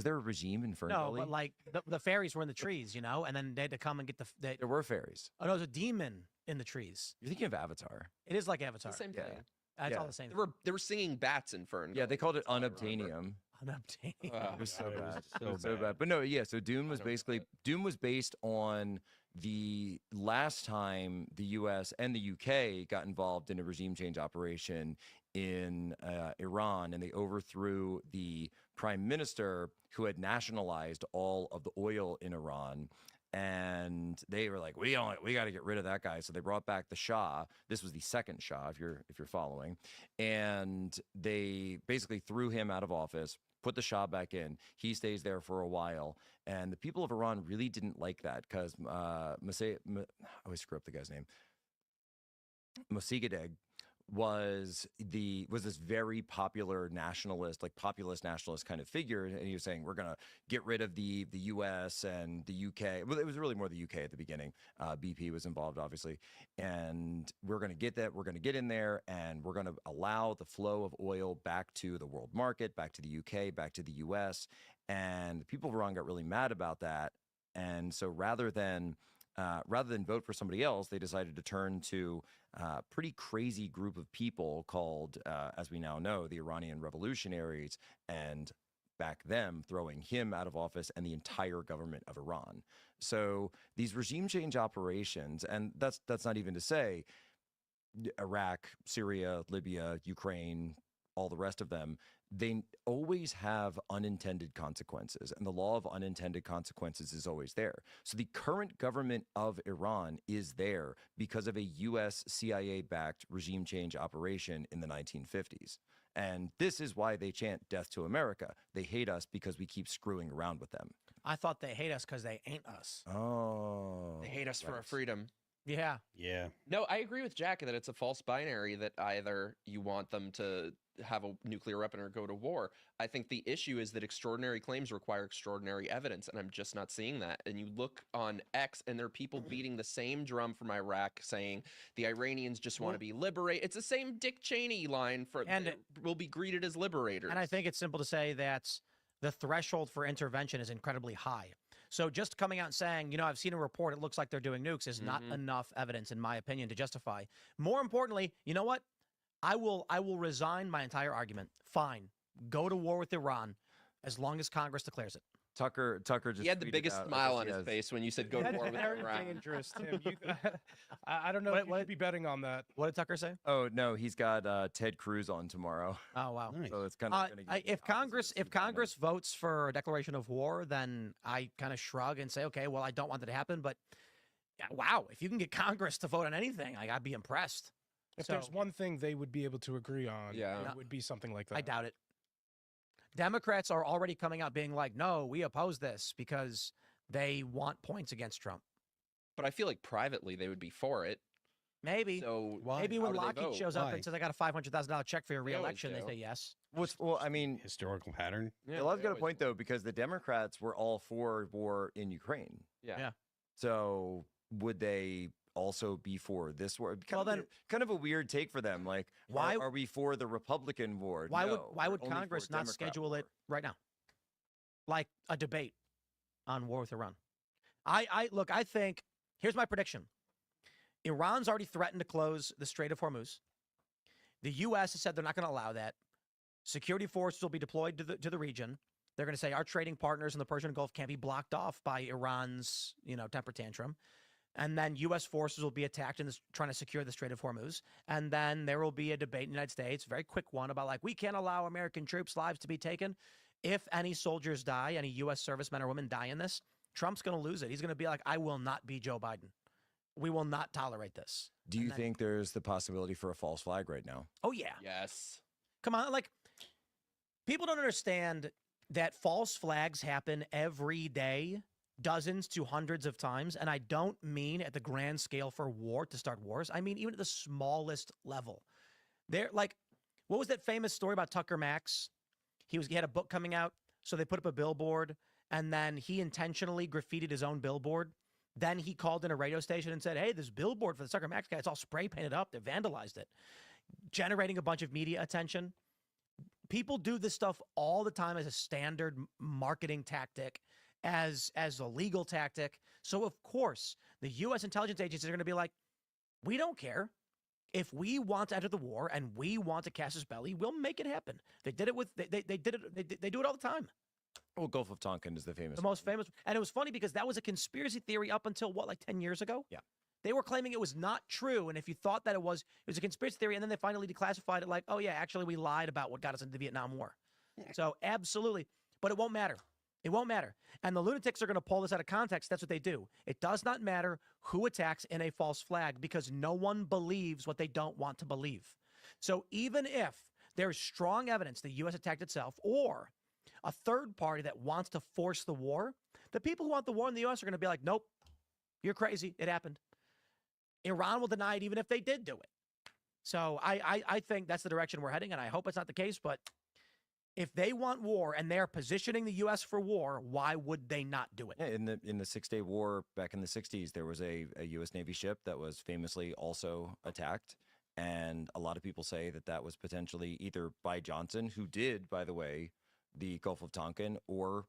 there a regime in Fern No, Gully? but like the fairies were in the trees, you know, and then they had to come and get There were fairies. oh no, there's a demon in the trees. You're thinking of Avatar. It is like It's Avatar. the same Yeah. thing. It's all yeah. the same. They were singing bats in Fern. Yeah, they called it That's all I remember. unobtainium. Unobtainium. It was so it bad. was It was so bad. But no, yeah. So Dune was don't know basically Dune was based on the last time the U.S. and the U.K. got involved in a regime change operation in Iran, and they overthrew the prime minister who had nationalized all of the oil in Iran. And they were like, we got to get rid of that guy. So they brought back the Shah. This was the second Shah, if you're following. And they basically threw him out of office, put the Shah back in. He stays there for a while. And the people of Iran really didn't like that because I always screw up the guy's name. Mossadegh was this very popular nationalist, like populist nationalist kind of figure, and he was saying we're gonna get rid of the U.S. and the U.K. Well, it was really more the U.K. at the beginning. BP was involved, obviously, and we're gonna get that. We're gonna get in there, and we're gonna allow the flow of oil back to the world market, back to the U.K., back to the U.S. And the people of Iran got really mad about that, and so rather than vote for somebody else, they decided to turn to a pretty crazy group of people called, as we now know, the Iranian Revolutionaries, and back them, throwing him out of office and the entire government of Iran. So these regime change operations, and that's not even to say Iraq, Syria, Libya, Ukraine, all the rest of them, they always have unintended consequences, and the law of unintended consequences is always there. So the current government of Iran is there because of a U.S. CIA-backed regime change operation in the 1950s. And this is why they chant death to America. They hate us because we keep screwing around with them. I thought they hate us because they ain't us. Oh. They hate us for our right. freedom. Yeah. Yeah. No, I agree with Jack that it's a false binary that either you want them to have a nuclear weapon or go to war. I think the issue is that extraordinary claims require extraordinary evidence, and I'm just not seeing that. And you look on X, and there are people beating the same drum from Iraq saying the Iranians just want to be liberated. It's the same Dick Cheney line for And will be greeted as liberators. And I think it's simple to say that the threshold for intervention is incredibly high. So just coming out and saying, I've seen a report, it looks like they're doing nukes is not enough evidence, in my opinion, to justify. More importantly, you know what? I will resign my entire argument. Fine. Go to war with Iran as long as Congress declares it. Tucker just he had the tweeted biggest out, I smile guess on he his has- face when you said go to That's war with very Iran. dangerous, Tim. I don't know if you should be betting on that. What did Tucker say? Oh no, he's got Ted Cruz on tomorrow. Oh, wow. Nice. So it's kind of If Congress votes for a declaration of war, then I kind of shrug and say, okay, well, I don't want that to happen. But wow, if you can get Congress to vote on anything, I'd be impressed. If So- there's one thing they would be able to agree on, Yeah. it would be something like that. I doubt it. Democrats are already coming out being like, no, we oppose this because they want points against Trump. But I feel like privately they would be for it. Maybe. So Maybe how when do they Lockheed vote? shows up Why? and says, I got a $500,000 check for your They always reelection, they do. say yes. Well, I mean, Historical pattern. Yeah, Elad's they got a always point will. though, because the Democrats were all for war in Ukraine. Yeah. So would they also be for this war? Well, then- Kind of a weird take for them. Like, Why- are we for the Republican war? Why No, would we're only for Congress not Democrat schedule it war. right now? Like a debate on war with Iran. I think, here's my prediction. Iran's already threatened to close the Strait of Hormuz. The U.S. has said they're not going to allow that. Security forces will be deployed to the region. They're going to say our trading partners in the Persian Gulf can't be blocked off by Iran's, temper tantrum. And then U.S. forces will be attacked in trying to secure the Strait of Hormuz. And then there will be a debate in the United States, a very quick one, about we can't allow American troops' lives to be taken. If any soldiers die, any U.S. servicemen or women die in this, Trump's going to lose it. He's going to be like, I will not be Joe Biden. We will not tolerate this. Do you think there's the possibility for a false flag right now? Oh, yeah. Yes. Come on. People don't understand that false flags happen every day, dozens to hundreds of times. And I don't mean at the grand scale for war to start wars. I mean, even at the smallest level. What was that famous story about Tucker Max? He had a book coming out, so they put up a billboard, and then he intentionally graffitied his own billboard. Then he called in a radio station and said, hey, this billboard for the Tucker Max guy, it's all spray painted up. They vandalized it, generating a bunch of media attention. People do this stuff all the time as a standard marketing tactic, as a legal tactic. So, of course, the U.S. intelligence agencies are going to be like, we don't care. If we want to enter the war and we want to casus belli, we'll make it happen. They did it with they did it. They do it all the time. Well, Gulf of Tonkin is the famous. The most famous, and it was funny because that was a conspiracy theory up until 10 years ago. Yeah. They were claiming it was not true, and if you thought that it was a conspiracy theory, and then they finally declassified it like, oh yeah, actually we lied about what got us into the Vietnam War. So absolutely, but it won't matter. It won't matter. And the lunatics are going to pull this out of context. That's what they do. It does not matter who attacks in a false flag because no one believes what they don't want to believe. So even if there's strong evidence the U.S. attacked itself or a third party that wants to force the war, the people who want the war in the U.S. are going to be like, nope, you're crazy. It happened. Iran will deny it even if they did do it. So I think that's the direction we're heading, and I hope it's not the case, but if they want war and they're positioning the U.S. for war, why would they not do it? Yeah, in the 6 Day War back in the 60s, there was a U.S. Navy ship that was famously also attacked. And a lot of people say that was potentially either by Johnson, who did, by the way, the Gulf of Tonkin, or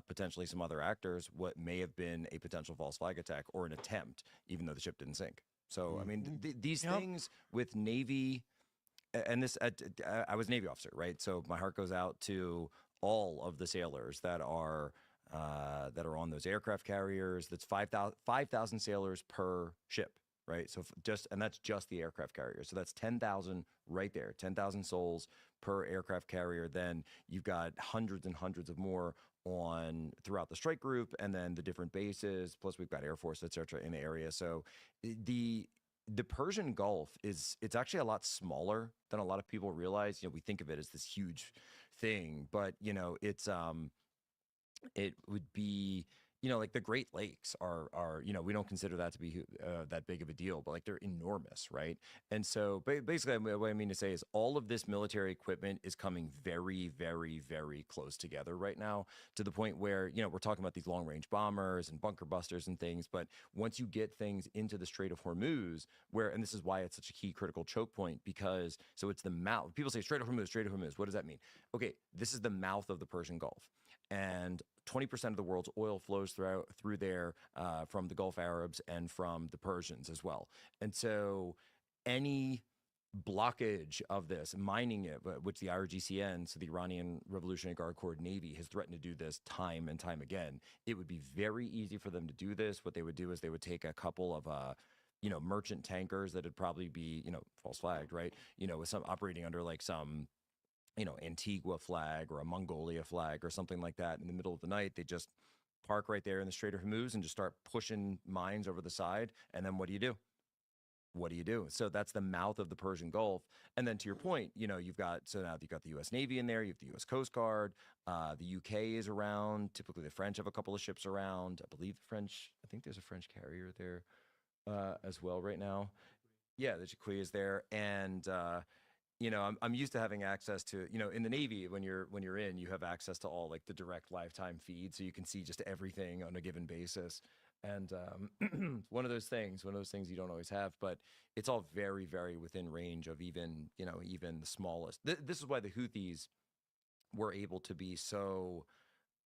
potentially some other actors, what may have been a potential false flag attack or an attempt, even though the ship didn't sink. So, I mean, these things with Navy, and this, I was a Navy officer, right? So my heart goes out to all of the sailors that are on those aircraft carriers. That's 5,000 sailors per ship, right? So that's just the aircraft carrier. So that's 10,000 right there, 10,000 souls per aircraft carrier. Then you've got hundreds and hundreds of more throughout the strike group, and then the different bases. Plus we've got Air Force, et cetera, in the area. So the Persian Gulf it's actually a lot smaller than a lot of people realize. We think of it as this huge thing, but it's it would be like the Great Lakes are we don't consider that to be that big of a deal, but like they're enormous, right? And so basically, what I mean to say is all of this military equipment is coming very, very, very close together right now, to the point where we're talking about these long range bombers and bunker busters and things. But once you get things into the Strait of Hormuz, and this is why it's such a key critical choke point, because so it's the mouth. People say Strait of Hormuz, Strait of Hormuz. What does that mean? Okay, this is the mouth of the Persian Gulf, and 20% of the world's oil flows through there from the Gulf Arabs and from the Persians as well. And so any blockage of this, mining it, which the IRGCN, so the Iranian Revolutionary Guard Corps Navy, has threatened to do this time and time again, it would be very easy for them to do this. What they would do is they would take a couple of merchant tankers that would probably be, false flagged, right? With some operating under like some Antigua flag or a Mongolia flag or something like that. In the middle of the night, they just park right there in the Strait of Hormuz and just start pushing mines over the side. And then what do you do? What do you do? So that's the mouth of the Persian Gulf. And then to your point, now you've got the U.S. Navy in there, you have the U.S. Coast Guard, the UK is around. Typically, the French have a couple of ships around. I think there's a French carrier there as well right now. Yeah, the Jacquet is there. And I'm used to having access to, in the Navy, when you're in, you have access to all like the direct lifetime feed, so you can see just everything on a given basis. And one of those things you don't always have, but it's all very, very within range of even the smallest. This is why the Houthis were able to be so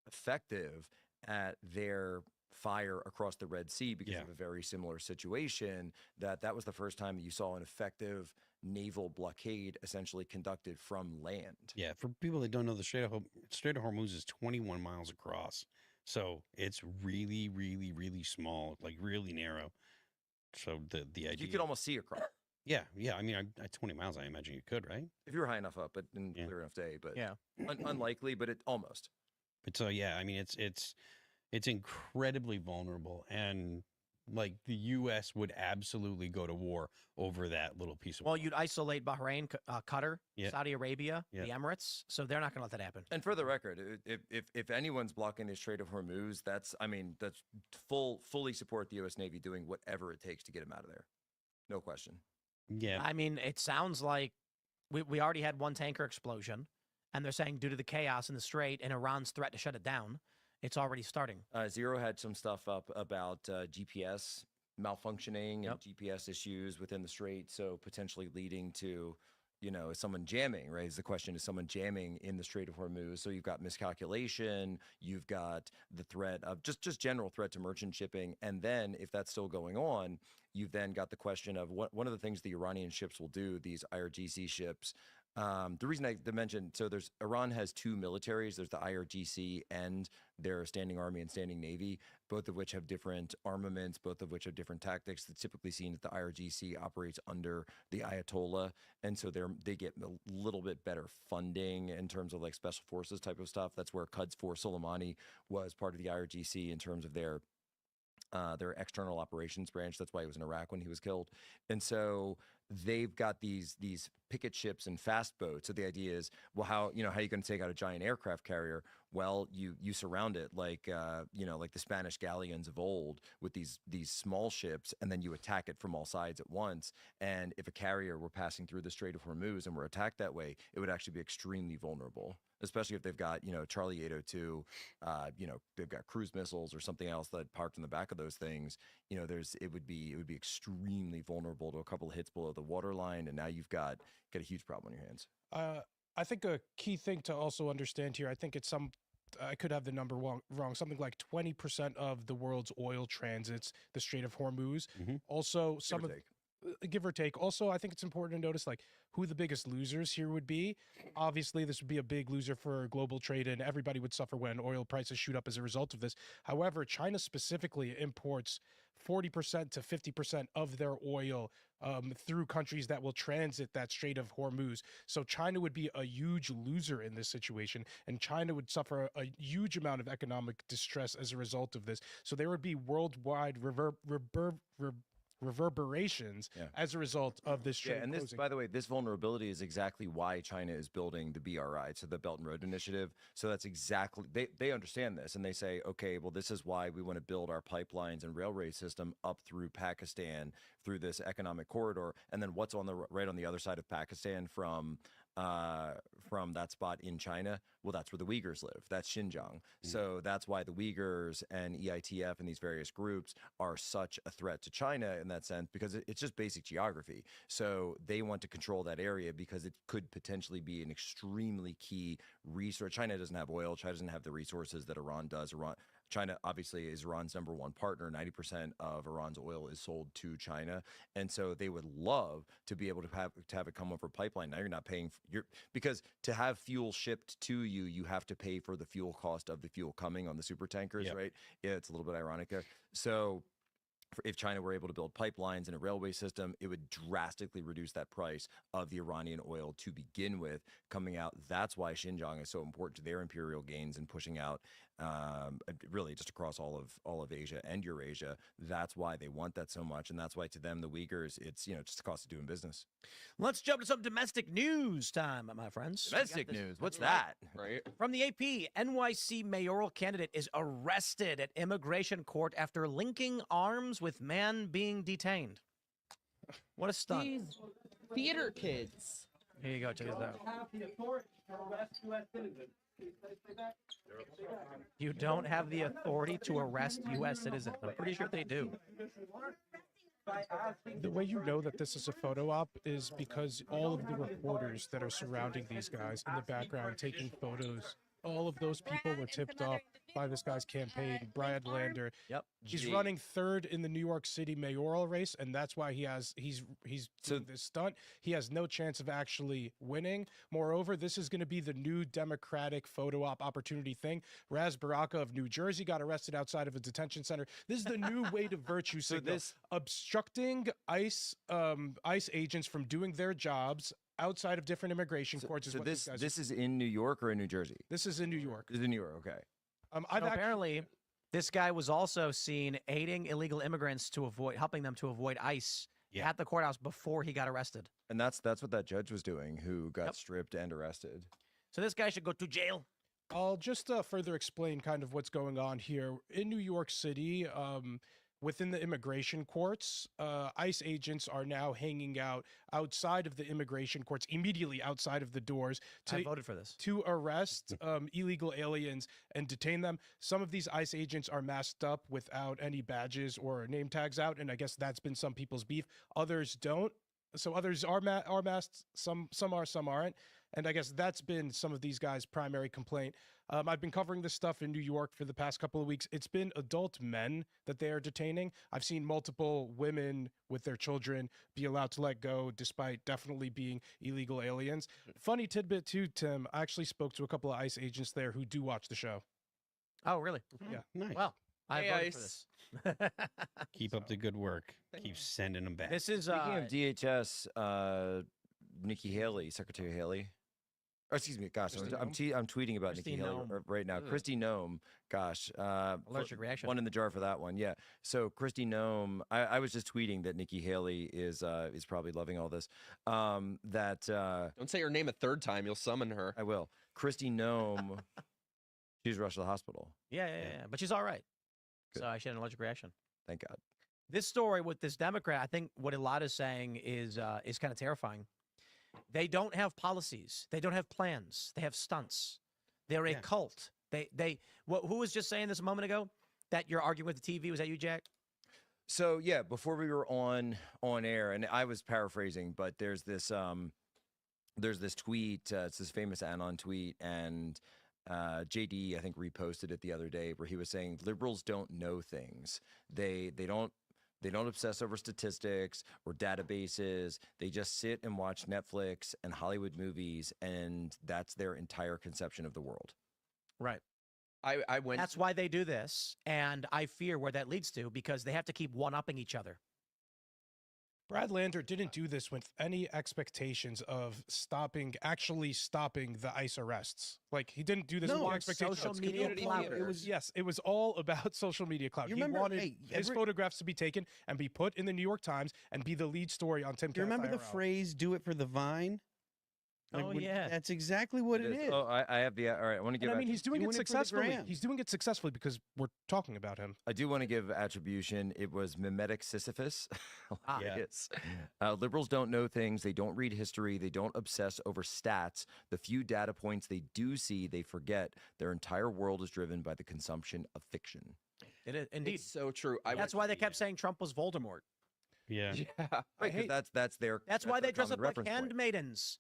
effective at their fire across the Red Sea, because of a very similar situation. That was the first time that you saw an effective naval blockade essentially conducted from land. Yeah, for people that don't know, the Strait of Hormuz is 21 miles across. So it's really, really, really small, like really narrow. So the idea, you could almost see across. Yeah. I mean, at 20 miles, I imagine you could, right? If you were high enough up, but in clear enough day. But Yeah, unlikely, but it almost. But so I mean, it's incredibly vulnerable, and like the U.S. would absolutely go to war over that little piece of. Well, you'd isolate Bahrain, Qatar, Yeah. Saudi Arabia, Yeah. the Emirates, so they're not going to let that happen. And for the record, if anyone's blocking the Strait of Hormuz, that's fully support the U.S. Navy doing whatever it takes to get them out of there. No question. Yeah. I mean, it sounds like we already had one tanker explosion, and they're saying due to the chaos in the Strait and Iran's threat to shut it down, it's already starting. Zero had some stuff up about GPS malfunctioning and GPS issues within the Strait, so potentially leading to, someone jamming, right? The question is someone jamming in the Strait of Hormuz. So you've got miscalculation, you've got the threat of just general threat to merchant shipping. And then if that's still going on, you've then got the question of one of the things the Iranian ships will do, these IRGC ships. The reason I mentioned, so Iran has two militaries. There's the IRGC and their standing army and standing navy, both of which have different armaments, both of which have different tactics. It's typically seen that the IRGC operates under the Ayatollah, and so they get a little bit better funding in terms of like special forces type of stuff. That's where Quds 4 Soleimani was part of the IRGC in terms of their external operations branch. That's why he was in Iraq when he was killed. And so they've got these picket ships and fast boats. So the idea is, well, how are you going to take out a giant aircraft carrier? Well, you surround it like like the Spanish galleons of old with these small ships, and then you attack it from all sides at once. And if a carrier were passing through the Strait of Hormuz and were attacked that way, it would actually be extremely vulnerable, especially if they've got, Charlie 802, they've got cruise missiles or something else that parked in the back of those things. It would be extremely vulnerable to a couple of hits below the waterline, and now you've got a huge problem on your hands. I think a key thing to also understand here, I think it's I could have the number wrong, something like 20% of the world's oil transits the Strait of Hormuz. Mhm. Also, give or take. Also, I think it's important to notice like who the biggest losers here would be. Obviously, this would be a big loser for global trade, and everybody would suffer when oil prices shoot up as a result of this. However, China specifically imports 40% to 50% of their oil through countries that will transit that Strait of Hormuz. So China would be a huge loser in this situation, and China would suffer a huge amount of economic distress as a result of this. So there would be worldwide reverberations as a result of this Yeah, trade and this, closing. by the way, this vulnerability is exactly why China is building the BRI, so the Belt and Road Initiative. So that's exactly, they understand this, and they say, okay, well, this is why we want to build our pipelines and railway system up through Pakistan, through this economic corridor, and then what's on the right on the other side of Pakistan from that spot in China? Well, that's where the Uyghurs live. That's Xinjiang. So that's why the Uyghurs and EITF and these various groups are such a threat to China in that sense, because it's just basic geography. So they want to control that area because it could potentially be an extremely key resource. China doesn't have oil. China doesn't have the resources that Iran does. China obviously is Iran's #1 partner. 90% of Iran's oil is sold to China, and so they would love to be able to have it come over pipeline. Now you're not paying because to have fuel shipped to you, you have to pay for the fuel cost of the fuel coming on the super tankers, right? Yeah, it's a little bit ironic there. So if China were able to build pipelines and a railway system, it would drastically reduce that price of the Iranian oil to begin with coming out. That's why Xinjiang is so important to their imperial gains and pushing out really just across all of Asia and Eurasia. That's why they want that so much. And that's why to them, the Uyghurs, it's, just the cost of doing business. Let's jump to some domestic news time, my friends. Domestic news. What's that? Right. From the AP, NYC mayoral candidate is arrested at immigration court after linking arms with man being detained. What a stunt. These theater kids. Here you go, check this out. You don't have the authority to arrest U.S. citizens. I'm pretty sure they do. The way you know that this is a photo op is because all of the reporters that are surrounding these guys in the background taking photos, all of those people were tipped off by this guy's campaign, Brad Lander. Yep. He's running third in the New York City mayoral race, and that's why he's doing this stunt. He has no chance of actually winning. Moreover, this is going to be the new Democratic photo op opportunity thing. Raz Baraka of New Jersey got arrested outside of a detention center. This is the new way to virtue signal. Obstructing ICE agents from doing their jobs outside of different immigration courts. So this is in New York or in New Jersey? This is in New York. This is in New York. Okay. Apparently, this guy was also seen aiding illegal immigrants helping them to avoid ICE at the courthouse before he got arrested. And that's what that judge was doing, who got stripped and arrested. So this guy should go to jail. I'll just further explain kind of what's going on here. In New York City, within the immigration courts, ICE agents are now hanging out outside of the immigration courts, immediately outside of the doors. I voted for this. To arrest illegal aliens and detain them. Some of these ICE agents are masked up without any badges or name tags out, and I guess that's been some people's beef. Others don't. So others are masked, some are, some aren't. And I guess that's been some of these guys' primary complaint. I've been covering this stuff in New York for the past couple of weeks. It's been adult men that they are detaining. I've seen multiple women with their children be allowed to let go despite definitely being illegal aliens. Funny tidbit too, Tim, I actually spoke to a couple of ICE agents there who do watch the show. Oh, really? Yeah. Nice. Well, I Hey, voted for ICE. this. Keep up the good work. Keep sending them back. This is Speaking of DHS, Nikki Haley, Secretary Haley. Or excuse me, gosh, I'm tweeting about Kristi Nikki Haley Noem. right now. Kristi Noem, gosh. Allergic reaction. One in the jar for that one, yeah. So Kristi Noem, I was just tweeting that Nikki Haley is probably loving all this. Don't say her name a third time. You'll summon her. I will. Kristi Noem, she was rushed to the hospital. Yeah. But she's all right. So she had an allergic reaction. Thank God. This story with this Democrat, I think what Elad is saying is kind of terrifying. They don't have policies. They don't have plans. They have stunts. They're a cult. Who was just saying this a moment ago? That you're arguing with the TV? Was that you, Jack? So yeah, before we were on air, and I was paraphrasing, but there's this tweet. It's this famous Anon tweet, and JD I think reposted it the other day, where he was saying liberals don't know things. They don't obsess over statistics or databases. They just sit and watch Netflix and Hollywood movies, and that's their entire conception of the world. Right. I went. That's why they do this, and I fear where that leads to, because they have to keep one-upping each other. Brad Lander didn't do this with any expectations of actually stopping the ICE arrests. Like, he didn't do this with No, the it's expectation social of media community clout. It was all about social media clout. You He remember- wanted hey, his photographs to be taken and be put in the New York Times and be the lead story on Timcast. Do you remember the IRL. phrase "do it for the Vine"? Oh, yeah. That's exactly what it is. Oh, I have the. All right, I want to give. And I mean, he's doing it doing it for the successfully. gram. He's doing it successfully because we're talking about him. I do want to give attribution. It was mimetic Sisyphus. Ah. Hilarious. Liberals don't know things. They don't read history. They don't obsess over stats. The few data points they do see, they forget. Their entire world is driven by the consumption of fiction. It is indeed. It's so true. That's why they kept saying Trump was Voldemort. Yeah. Yeah. Right, 'cause that's their. That's why their they dress common up like reference point. handmaidens.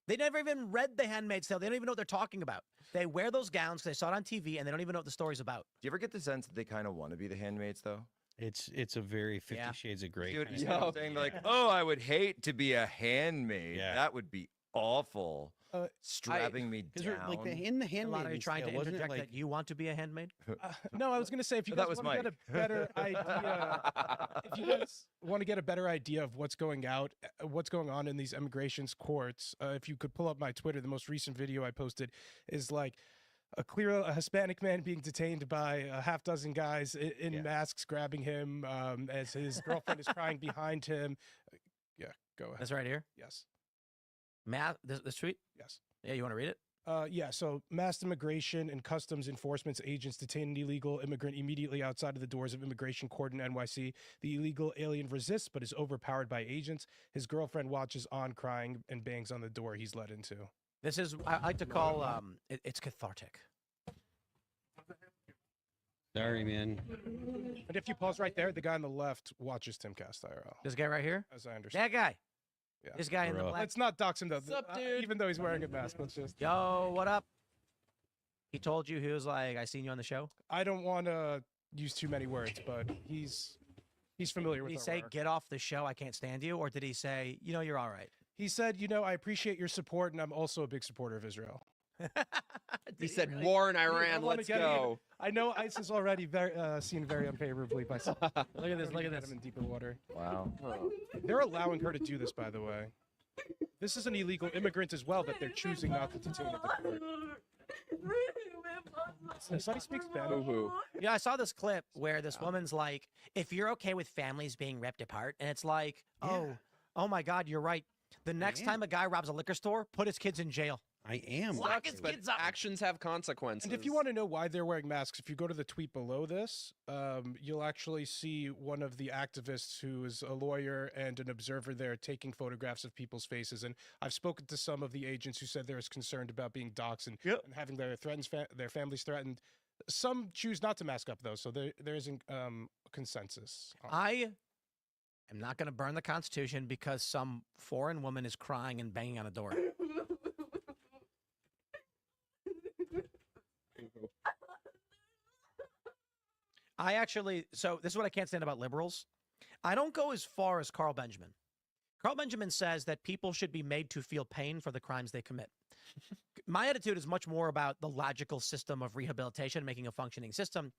They never even read The Handmaid's Tale. They don't even know what they're talking about. They wear those gowns 'cause they saw it on TV, and they don't even know what the story's about. Do you ever get the sense that they kind of want to be the handmaids, though? It's a very 50 Yeah. Shades of Grey. Dude, kind you of know what I'm Yup. saying? They're like, oh, I would hate to be a handmaid. Yeah. That would be awful. Uh, Strapping me Because down. like in the A lot Handmaid's are you trying Tale, to wasn't it interject like that you want to be a handmaid? No, I was going to say, if you That guys was want to get a better idea, if you guys want to get a better idea of what's going on in these immigrations courts, if you could pull up my Twitter, the most recent video I posted is like a Hispanic man being detained by a half dozen guys in masks, grabbing him as his girlfriend is crying behind him. Yeah, go ahead. That's right here. Yes. This tweet? Yes. Yeah, you want to read it? Yeah, so mass immigration and customs enforcement agents detain an illegal immigrant immediately outside of the doors of immigration court in NYC. The illegal alien resists but is overpowered by agents. His girlfriend watches on crying and bangs on the door he's let into. This is, I like to call, it's cathartic. Sorry, man. And if you pause right there, the guy on the left watches Timcast IRL, This guy right here? as I understand. That guy. Yeah. This guy in the Bro. black. Let's not dox him, though. Sup, dude? Even though he's wearing a mask, let's just... Yo, what up? He told you, he was like, I seen you on the show. I don't want to use too many words, but he's familiar Did with he our say, work. get off the show, I can't stand you? Or did he say, you know, you're all right? He said, I appreciate your support, and I'm also a big supporter of Israel. He said, war in Iran, wanna let's get go. I know ICE is already seen very unfavorably by some. Look at this, look at Get this. him in deeper water. Wow. They're allowing her to do this, by the way. This is an illegal immigrant as well that they're choosing not to detain at the court. Somebody speaks Spanish. Boo-hoo. Yeah, I saw this clip where this woman's like, if you're okay with families being ripped apart, and it's like, oh my God, you're right. The next time a guy robs a liquor store, put his kids in jail. I am. Lock his But kids up. actions have consequences. And if you want to know why they're wearing masks, if you go to the tweet below this, you'll actually see one of the activists who is a lawyer and an observer there taking photographs of people's faces. And I've spoken to some of the agents who said they're as concerned about being doxxed and having their families threatened. Some choose not to mask up, though, so there isn't a consensus. I am not going to burn the Constitution because some foreign woman is crying and banging on a door. So this is what I can't stand about liberals. I don't go as far as Carl Benjamin. Carl Benjamin says that people should be made to feel pain for the crimes they commit. My attitude is much more about the logical system of rehabilitation, making a functioning system.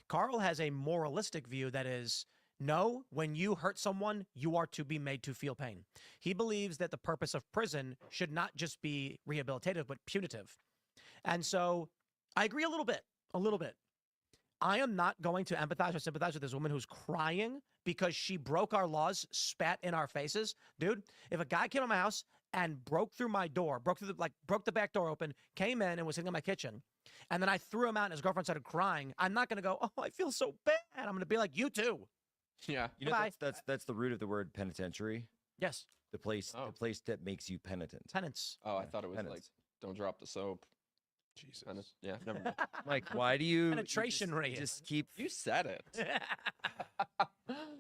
Carl has a moralistic view that is, no, when you hurt someone, you are to be made to feel pain. He believes that the purpose of prison should not just be rehabilitative, but punitive. And so I agree a little bit. I am not going to empathize or sympathize with this woman who's crying because she broke our laws, spat in our faces. Dude, if a guy came to my house and broke through my door, broke the back door open, came in and was sitting in my kitchen, and then I threw him out and his girlfriend started crying, I'm not going to go, oh, I feel so bad. I'm going to be like, you too. Yeah. You know, Bye. that's the root of the word penitentiary. Yes. The place that makes you penitent. Penance. Oh, I thought it was like, Penance. don't drop the soap. Jesus. Yeah, never mind. Like, why do you Penetration rate. just keep? You said it.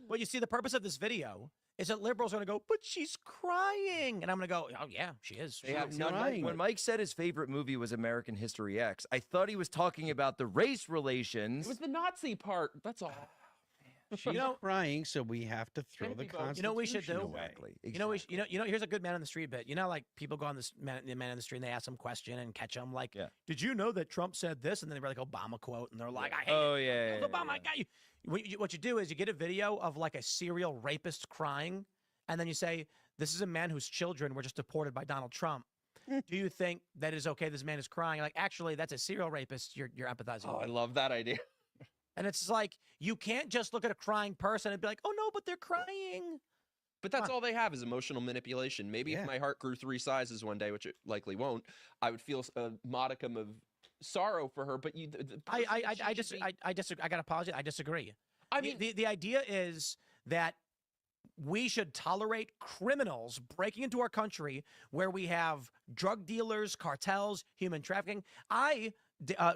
Well, you see, the purpose of this video is that liberals are going to go, but she's crying. And I'm going to go, oh, yeah, she is. They have- now, crying. when Mike said his favorite movie was American History X, I thought he was talking about the race relations. It was the Nazi part. That's all. She's crying, so we have to throw the Constitution You know what we should do? away. Exactly. Here's a good man on the street bit. Like people go on the man on the street and they ask some question and catch them like, did you know that Trump said this? And then they were like Obama quote. And they're like, I hate Oh, it. yeah, Obama, I got you. What you do is you get a video of like a serial rapist crying and then you say, this is a man whose children were just deported by Donald Trump. Do you think that is okay? This man is crying. Like, actually, that's a serial rapist. You're empathizing. Oh, with. I love that idea. And it's like, you can't just look at a crying person and be like, oh no, but they're crying. But that's all they have is emotional manipulation. Maybe if my heart grew 3 sizes one day, which it likely won't, I would feel a modicum of sorrow for her. But you, I disagree. I got to apologize. I disagree. I mean, the idea is that we should tolerate criminals breaking into our country where we have drug dealers, cartels, human trafficking.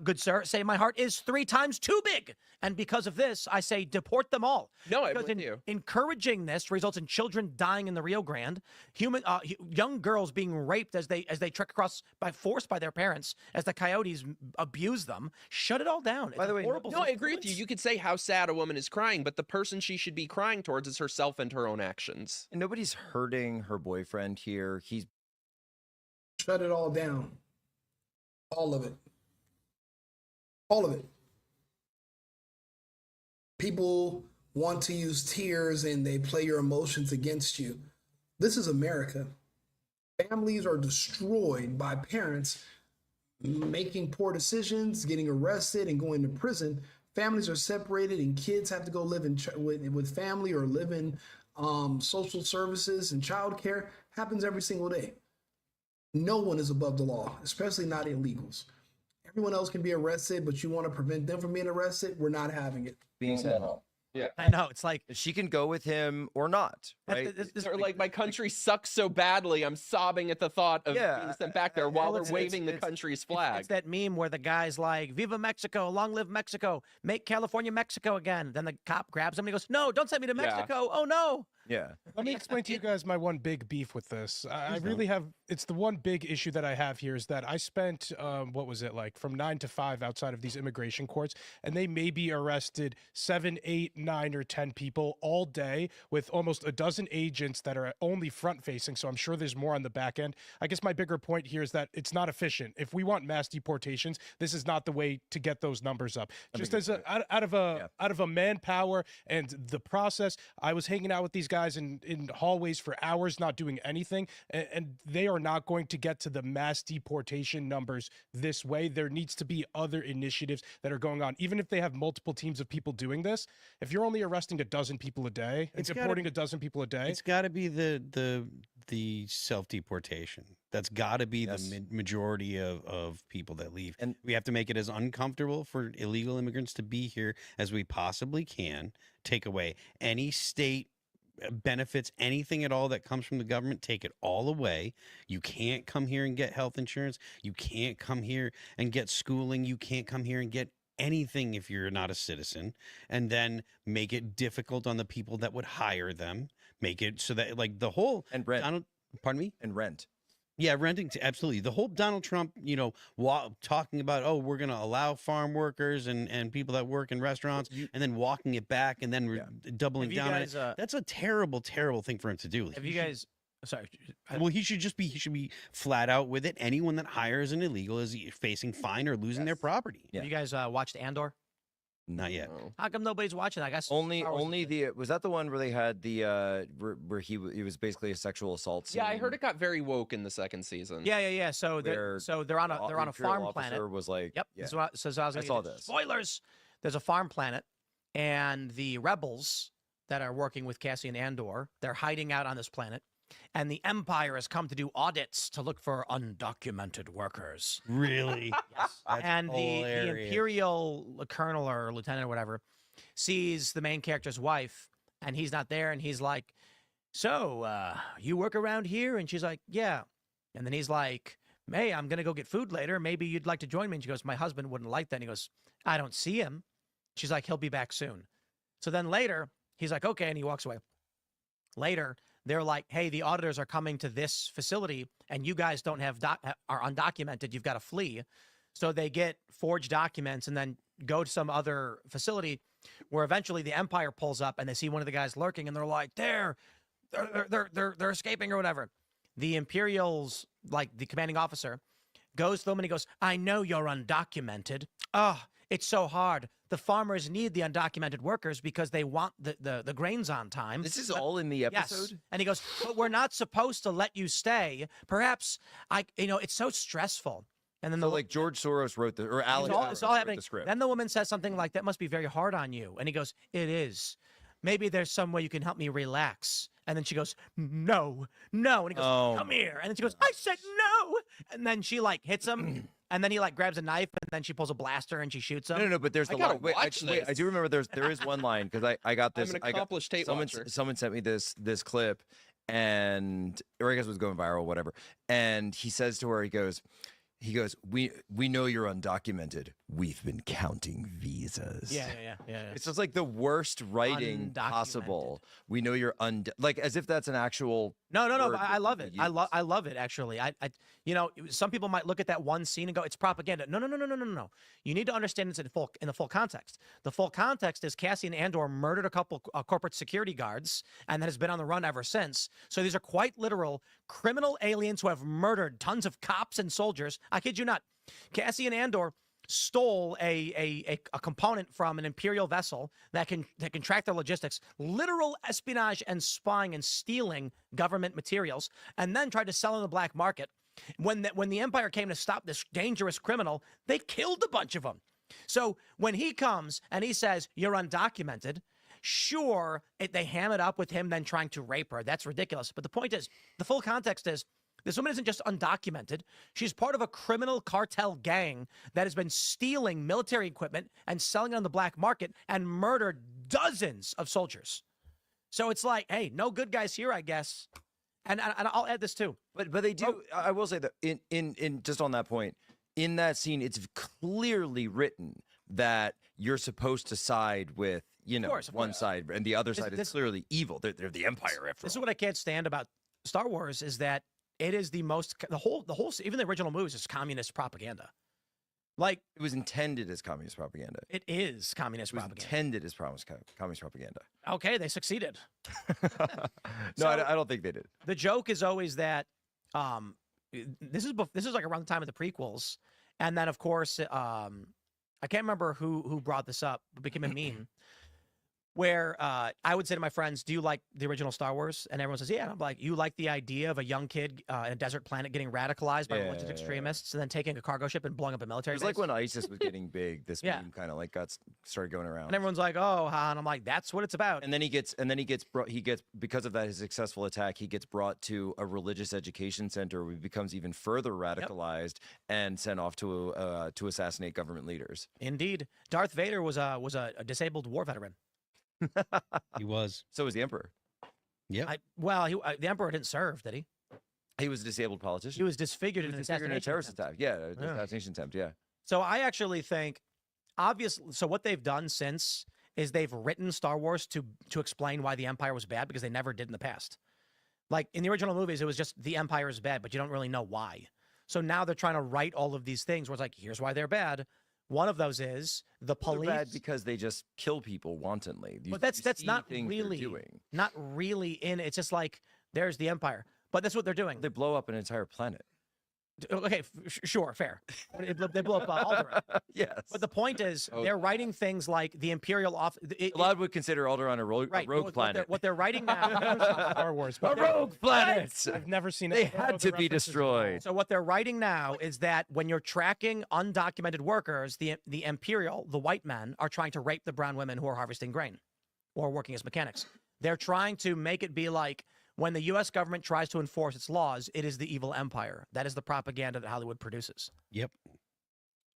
Good sir, say my heart is 3 times too big. And because of this, I say deport them all. No, I'm because with you. Encouraging this results in children dying in the Rio Grande, young girls being raped as they trek across by force by their parents as the coyotes abuse them. Shut it all down. By the way, No, I agree with you. You could say how sad a woman is crying, but the person she should be crying towards is herself and her own actions. And nobody's hurting her boyfriend here. He's Shut it all down. All of it. All of it. People want to use tears and they play your emotions against you. This is America. Families are destroyed by parents making poor decisions, getting arrested, and going to prison. Families are separated, and kids have to go live with family or live in social services and childcare. Happens every single day. No one is above the law, especially not illegals. Everyone else can be arrested, but you want to prevent them from being arrested? We're not having it. being said. I know. It's like, She can go with him or not, right? Or like, my country sucks so badly, I'm sobbing at the thought of being sent back there while they're waving the country's flag. it's that meme where the guy's like, Viva Mexico, long live Mexico, make California Mexico again. Then the cop grabs him and he goes, no, don't send me to Mexico. Oh, no. Yeah. Let me explain to you guys my one big beef with this. I really have, it's the one big issue that I have here is that I spent, what was it, like from 9 to 5 outside of these immigration courts, and they maybe arrested 7, 8, 9, or 10 people all day with almost a dozen agents that are only front facing. So I'm sure there's more on the back end. I guess my bigger point here is that it's not efficient. If we want mass deportations, this is not the way to get those numbers up. Just as out of a manpower and the process, I was hanging out with these guys in hallways for hours not doing anything, and they are not going to get to the mass deportation numbers this way. There needs to be other initiatives that are going on, even if they have multiple teams of people doing this. If you're only arresting a dozen people a day and deporting a dozen people a day, It's got to be the self-deportation. That's got to be the majority of people that leave. And we have to make it as uncomfortable for illegal immigrants to be here as we possibly can. Take away any state benefits, anything at all that comes from the government, take it all away. You can't come here and get health insurance. You can't come here and get schooling. You can't come here and get anything if you're not a citizen. And then make it difficult on the people that would hire them. Make it so that, like, the whole And rent. pardon me? And rent. Yeah, renting, absolutely. The whole Donald Trump, talking about, oh, we're going to allow farm workers and people that work in restaurants, and then walking it back and then doubling Have you down on guys, it. That's a terrible, terrible thing for him to do. Have you guys, sorry. Well, he should be flat out with it. Anyone that hires an illegal is facing fine or losing their property. Have you guys watched Andor? Not yet. Oh. How come nobody's watching that? I guess Only Star Wars is good. was that the one where they had the where he was basically a sexual assault scene? Yeah, I heard it got very woke in the second season. Yeah. So Where they're on a Imperial farm officer planet. was like, Yep. yeah. So I was I going saw to this. spoilers. There's a farm planet, and the rebels that are working with Cassian Andor, they're hiding out on this planet, and the Empire has come to do audits to look for undocumented workers. Really? Yes. That's And the hilarious. Imperial colonel or lieutenant or whatever sees the main character's wife, and he's not there, and he's like, so, you work around here? And she's like, yeah. And then he's like, hey, I'm going to go get food later. Maybe you'd like to join me. And she goes, my husband wouldn't like that. And he goes, I don't see him. She's like, he'll be back soon. So then later, he's like, okay, and he walks away. Later, they're like, hey, the auditors are coming to this facility, and you guys don't have are undocumented. You've got to flee. So they get forged documents and then go to some other facility where eventually the Empire pulls up and they see one of the guys lurking, and they're like, they're escaping or whatever. The Imperials, like the commanding officer, goes to them and he goes, I know you're undocumented. Oh, it's so hard. The farmers need the undocumented workers because they want the grains on time. This is all in the episode? Yes. And he goes, but we're not supposed to let you stay. Perhaps, it's so stressful. And then So like George Soros wrote the, or Alex it's Soros all wrote happening. the script. Then the woman says something like, that must be very hard on you. And he goes, it is. Maybe there's some way you can help me relax. And then she goes, no. And he goes, come here. And then she goes, I said no. And then she like hits him. And then he like grabs a knife and then she pulls a blaster and she shoots him. No, but there's the gotta line. Wait, watch wait, I this. do remember there is one line because I got this. I'm an I got accomplished tape watcher. someone sent me this clip, and or I guess it was going viral, whatever. And he says to her, he goes, we know you're undocumented. We've been counting visas. Yeah. It's just like the worst writing possible. Undocumented. We know you're like as if that's an actual. No. word But I that love you it. use. I love it actually. Some people might look at that one scene and go, "It's propaganda." No. You need to understand this in the full context. The full context is Cassian Andor murdered a couple corporate security guards and has been on the run ever since. So these are quite literal criminal aliens who have murdered tons of cops and soldiers. I kid you not. Cassian Andor stole a component from an Imperial vessel that can track their logistics, literal espionage and spying and stealing government materials, and then tried to sell in the black market. When the Empire came to stop this dangerous criminal, they killed a bunch of them. So when he comes and he says, you're undocumented, sure, they ham it up with him then trying to rape her. That's ridiculous. But the point is, the full context is, this woman isn't just undocumented. She's part of a criminal cartel gang that has been stealing military equipment and selling it on the black market and murdered dozens of soldiers. So it's like, hey, no good guys here, I guess. And I'll add this too. But they do. I will say that in just on that point, in that scene, it's clearly written that you're supposed to side with of course. Side, and the other side is clearly evil. They're the Empire after This is all. what I can't stand about Star Wars is that it is the whole even the original movies is communist propaganda. Like It was intended as communist propaganda. it is communist It was propaganda. intended as communist propaganda. Okay, they succeeded. No, I don't think they did. The joke is always that this is like around the time of the prequels, and then of course I can't remember who brought this up. It became a meme where I would say to my friends, "Do you like the original Star Wars?" And everyone says, "Yeah." And I'm like, "You like the idea of a young kid in a desert planet getting radicalized by religious extremists and then taking a cargo ship and blowing up a military It was base?" like when ISIS was getting big. This Yeah. meme kind of like started going around. And everyone's like, "Oh," and I'm like, "That's what it's about." And then he gets because of that his successful attack, he gets brought to a religious education center where he becomes even further radicalized and sent off to assassinate government leaders. Indeed, Darth Vader was a disabled war veteran. He was. So was the Emperor. Yeah. The Emperor didn't serve, did he? He was a disabled politician. He was disfigured in an disfigured in a assassination terrorist attempt. attack. Yeah, assassination attempt. Yeah. So I actually think, obviously, so what they've done since is they've written Star Wars to explain why the Empire was bad because they never did in the past. Like in the original movies, it was just the Empire is bad, but you don't really know why. So now they're trying to write all of these things where it's like, here's why they're bad. One of those is the police. They're bad because they just kill people wantonly. But that's not really in. It's just like there's the Empire, but that's what they're doing. They blow up an entire planet. Okay, sure, fair. They blow up Alderaan. Yes. But the point is, they're writing things like the Imperial A lot would consider Alderaan a rogue planet. What they're writing now. Star Wars, A but rogue planet. I've never seen They it. had to be destroyed. So what they're writing now is that when you're tracking undocumented workers, the Imperial, the white men, are trying to rape the brown women who are harvesting grain or working as mechanics. They're trying to make it be like when the U.S. government tries to enforce its laws, it is the evil empire. That is the propaganda that Hollywood produces. Yep.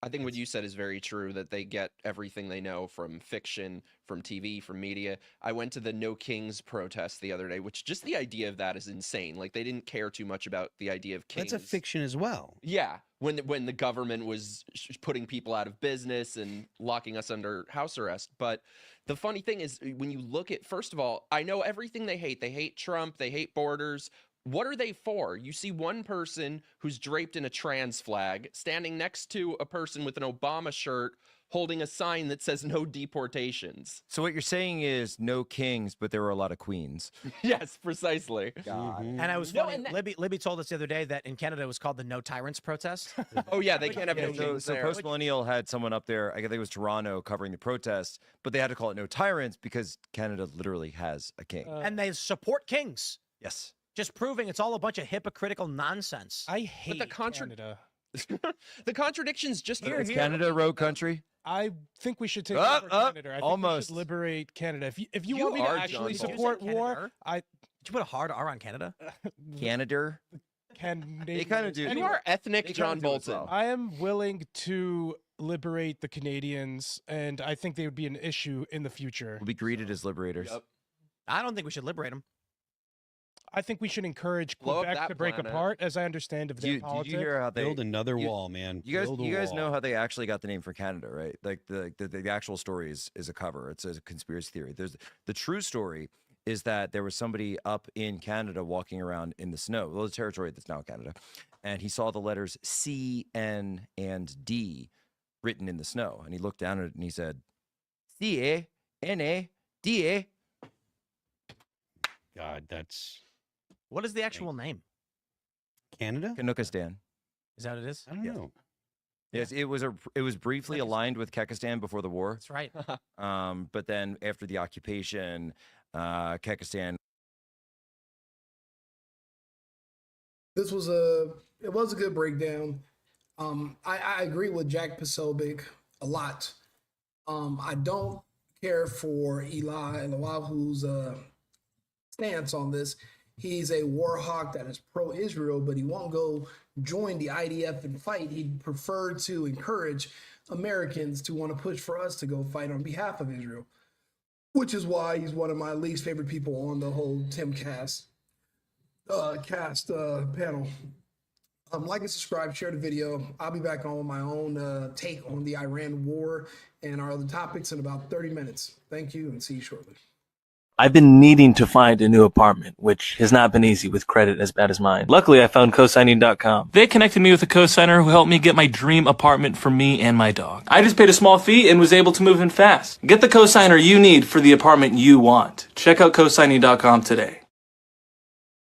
I think what you said is very true, that they get everything they know from fiction, from TV, from media. I went to the No Kings protest the other day, which just the idea of that is insane. Like they didn't care too much about the idea of kings. That's a fiction as well. Yeah, when the government was putting people out of business and locking us under house arrest. But the funny thing is, when you look at, first of all, I know everything they hate. They hate Trump. They hate borders. What are they for? You see one person who's draped in a trans flag standing next to a person with an Obama shirt holding a sign that says no deportations. So what you're saying is no kings, but there were a lot of queens. Yes, precisely. And I was No, funny. and that- Libby told us the other day that in Canada it was called the No Tyrants protest. Oh yeah, they can't have no So, kings so there. Post Millennial had someone up there, I think it was Toronto, covering the protest, but they had to call it No Tyrants because Canada literally has a king. And they support kings, Yes. just proving it's all a bunch of hypocritical nonsense. I hate the Canada. The contradictions just Is Canada a rogue country? I think we should take Up, over up, Canada. I think almost. we should liberate Canada. If you You want me to are actually John Bolton. support Did you say war, Canada? I Did you put a hard R on Canada? Canada? can. They kinda do. You Anyway, are ethnic they John kinda do as Bolton. well. I am willing to liberate the Canadians, and I think they would be an issue in the future. We'll be greeted as liberators. Yep. I don't think we should liberate them. I think we should encourage Blow up Quebec that to break planet. apart, as I understand of their Did politics. you hear how they Build another you- wall, man. You guys, Build a you guys wall. know how they actually got the name for Canada, right? Like the actual story is a cover. It's a conspiracy theory. There's the true story is that there was somebody up in Canada walking around in the snow, well, the territory that's now Canada, and he saw the letters C, N, and D written in the snow, and he looked down at it and he said, C, N, D. God, that's What is the actual name? Canada. Kanukistan. Is that what it is? I don't know. Yes, it was briefly aligned with Kekistan before the war. That's right. But then after the occupation, Kekistan. This was a good breakdown. I agree with Jack Posobiec a lot. I don't care for Eli Lawahu's stance on this. He's a war hawk that is pro-Israel, but he won't go join the IDF and fight. He'd prefer to encourage Americans to want to push for us to go fight on behalf of Israel, which is why he's one of my least favorite people on the whole Timcast panel. Like and subscribe, share the video. I'll be back on my own take on the Iran war and our other topics in about 30 minutes. Thank you and see you shortly. I've been needing to find a new apartment, which has not been easy with credit as bad as mine. Luckily, I found cosigning.com. They connected me with a cosigner who helped me get my dream apartment for me and my dog. I just paid a small fee and was able to move in fast. Get the cosigner you need for the apartment you want. Check out cosigning.com today.